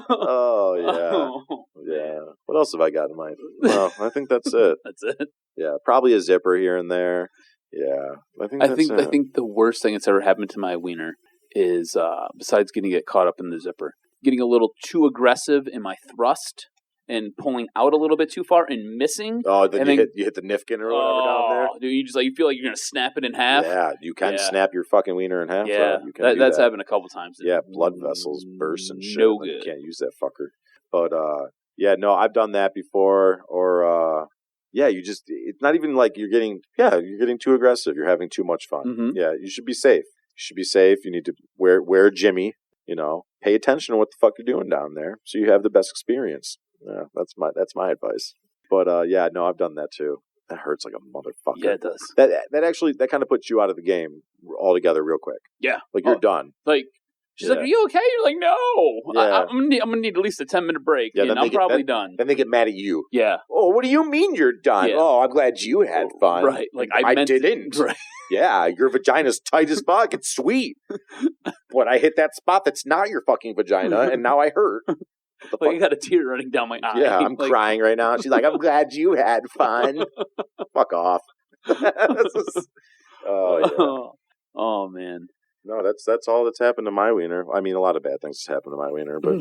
Oh, yeah. Yeah. What else have I got in mind? Well, I think that's it. That's it? Yeah. Probably a zipper here and there. Yeah. I think the worst thing that's ever happened to my wiener is, besides getting it caught up in the zipper, getting a little too aggressive in my thrust and pulling out a little bit too far and missing. Oh, then you hit the nifkin or whatever down there? Dude, you feel like you're going to snap it in half. Yeah, you can snap your fucking wiener in half. Yeah, that's happened a couple times. Yeah, blood vessels burst and shit. No good. You can't use that fucker. But, I've done that before. Or, it's not even like you're getting too aggressive. You're having too much fun. Mm-hmm. Yeah, you should be safe. You need to wear a Jimmy, pay attention to what the fuck you're doing down there so you have the best experience. Yeah, that's my advice. But I've done that too. That hurts like a motherfucker. Yeah, it does. That kind of puts you out of the game altogether real quick. Yeah. Like you're done. Like she's like, "Are you okay?" You're like, "No. Yeah. I'm gonna need at least a 10-minute break, and I'm probably done." Then they get mad at you. Yeah. Oh, what do you mean you're done? Yeah. Oh, I'm glad you had fun. Right. Like I didn't. Right. Yeah, your vagina's tight as fuck. It's sweet. But I hit that spot that's not your fucking vagina, and now I hurt. Like I got a tear running down my eye. Yeah, I'm crying right now. She's like, "I'm glad you had fun." Fuck off. Oh man. No, that's all that's happened to my wiener. I mean, a lot of bad things has happened to my wiener, but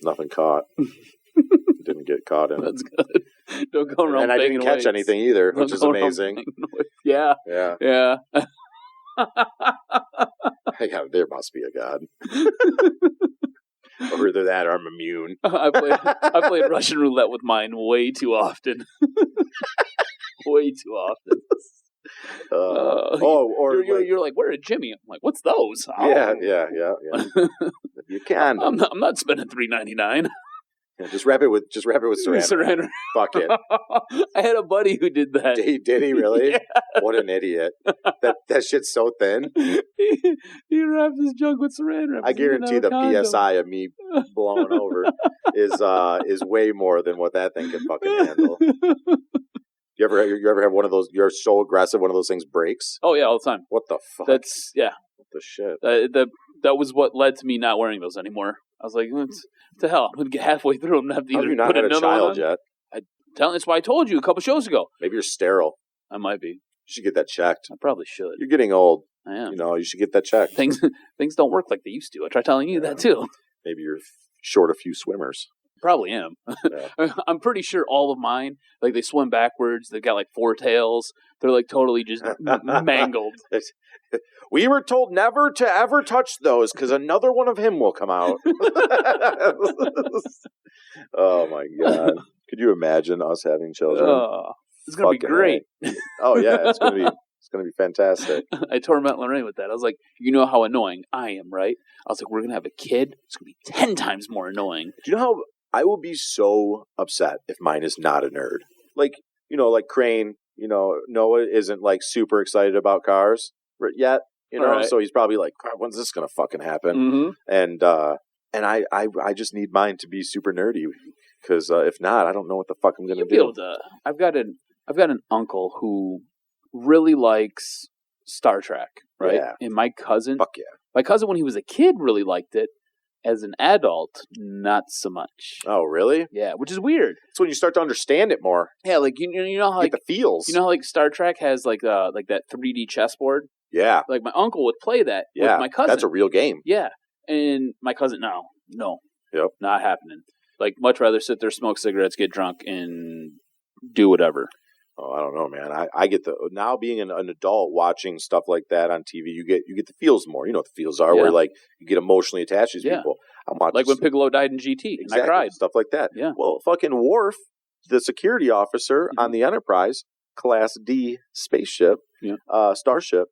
nothing caught. Didn't get caught in it. That's good. Don't go around. And I didn't catch anything either, which is amazing. Yeah. Yeah. There must be a God. Or either that or I'm immune. I played Russian roulette with mine way too often. Way too often. You're like, where are Jimmy? I'm like, what's those? Yeah. You can. I'm not spending $3.99. Yeah, just wrap it with saran. Fuck it. I had a buddy who did that. Did he really? Yeah. What an idiot. That shit's so thin. He wrapped his junk with saran wrap. I guarantee the PSI of me blowing over is way more than what that thing can fucking handle. You ever have one of those? You're so aggressive, one of those things breaks. Oh yeah, all the time. What the fuck? What the shit? That was what led to me not wearing those anymore. I was like, what the hell? I'm gonna get halfway through them and have to either not put had another a child one yet. That's why I told you a couple shows ago. Maybe you're sterile. I might be. You should get that checked. I probably should. You're getting old. I am. You should get that checked. Things don't work like they used to. I try telling you that too. Maybe you're short a few swimmers. Probably am. Yeah. I'm pretty sure all of mine, like they swim backwards. They've got like 4 tails. They're like totally just mangled. We were told never to ever touch those because another one of him will come out. Oh my God. Could you imagine us having children? It's going to be great. Oh yeah, it's going to be fantastic. I torment Lorraine with that. I was like, you know how annoying I am, right? I was like, we're going to have a kid. It's going to be 10 times more annoying. Do you know how I will be so upset if mine is not a nerd? Like Crane, Noah isn't like super excited about cars. yet. You know, Right. so he's probably like, "God, when's this gonna fucking happen?" Mm-hmm. And I just need mine to be super nerdy because if not, I don't know what the fuck I'm gonna do. I've got an uncle who really likes Star Trek, right? Yeah. And my cousin, Fuck yeah. my cousin when he was a kid really liked it. As an adult, not so much. Oh, really? Yeah, which is weird. It's when you start to understand it more. Yeah, like you know how like get the feels. You know how like Star Trek has like that 3D chessboard. Yeah. Like my uncle would play that Yeah. with my cousin. That's a real game. Yeah, and my cousin, no, Yep. not happening. Like much rather sit there, smoke cigarettes, get drunk, and do whatever. Oh, I don't know, man. I get now being an adult watching stuff like that on TV. You get the feels more. You know what the feels are, where like you get emotionally attached to these people. I'm watching like when Piccolo died in GT, and I cried. Stuff like that. Yeah. Well, fucking Worf, the security officer on the Enterprise Class D spaceship, starship,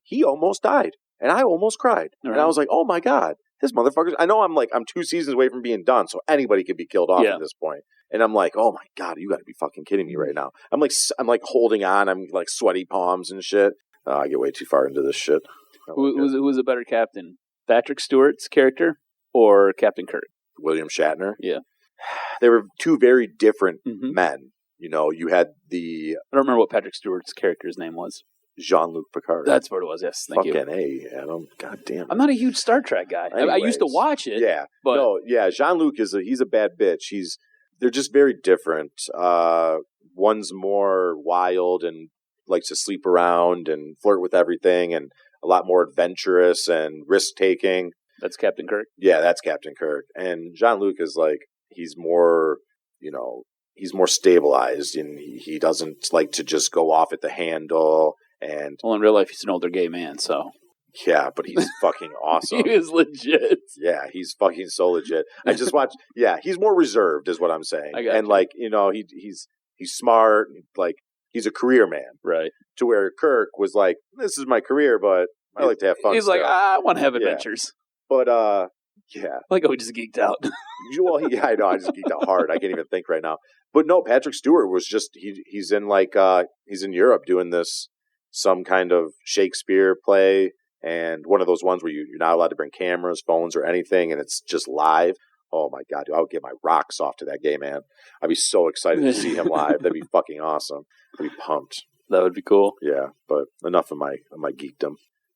he almost died, and I almost cried, and I was like, oh my god. This motherfucker. I know I'm 2 seasons away from being done, so anybody could be killed off at this point. And I'm like, oh my god, you got to be fucking kidding me right now. I'm like holding on. I'm like sweaty palms and shit. I get way too far into this shit. Who was a better captain, Patrick Stewart's character or Captain Kirk? William Shatner. Yeah, they were two very different men. You know, you had I don't remember what Patrick Stewart's character's name was. Jean-Luc Picard. That's what it was. Yes, thank you. Fucking A, Adam. God damn. I'm not a huge Star Trek guy. I used to watch it. Yeah, but Jean-Luc he's a bad bitch. They're just very different. One's more wild and likes to sleep around and flirt with everything, and a lot more adventurous and risk taking. That's Captain Kirk. Yeah, that's Captain Kirk. And Jean-Luc is he's more, he's more stabilized, and he doesn't like to just go off at the handle. And well, in real life, he's an older gay man, so. Yeah, but he's fucking awesome. He is legit. Yeah, he's fucking so legit. I just watched. Yeah, he's more reserved, is what I'm saying. And he's smart. He's a career man, right? To where Kirk was like, "This is my career, but I like to have fun." He's like, I want to have adventures. But yeah, we just geeked out. Well, I know. I just geeked out hard. I can't even think right now. But no, Patrick Stewart was just he's in he's in Europe doing some kind of Shakespeare play, and one of those ones where you're not allowed to bring cameras, phones, or anything, and it's just live. Oh my god, dude, I would get my rocks off to that gay man. I'd be so excited to see him live. That'd be fucking awesome. I'd be pumped. That would be cool. Yeah, but enough of my geekdom.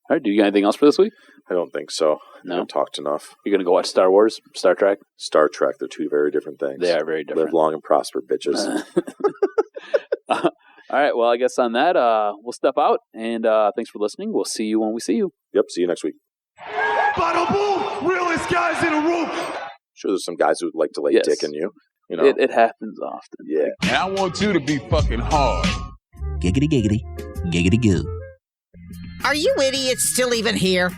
All right, do you got anything else for this week? I don't think so. No? I haven't talked enough. You're going to go watch Star Wars, Star Trek? Star Trek, they're two very different things. They are very different. Live long and prosper, bitches. All right, well, I guess on that, we'll step out, and thanks for listening. We'll see you when we see you. Yep, see you next week. Bada boom! Realest guys in the room! Sure, there's some guys who would like to lay dick in you. You know? It happens often. Yeah. And I want you to be fucking hard. Giggity giggity. Giggity goo. Are you idiots still even here?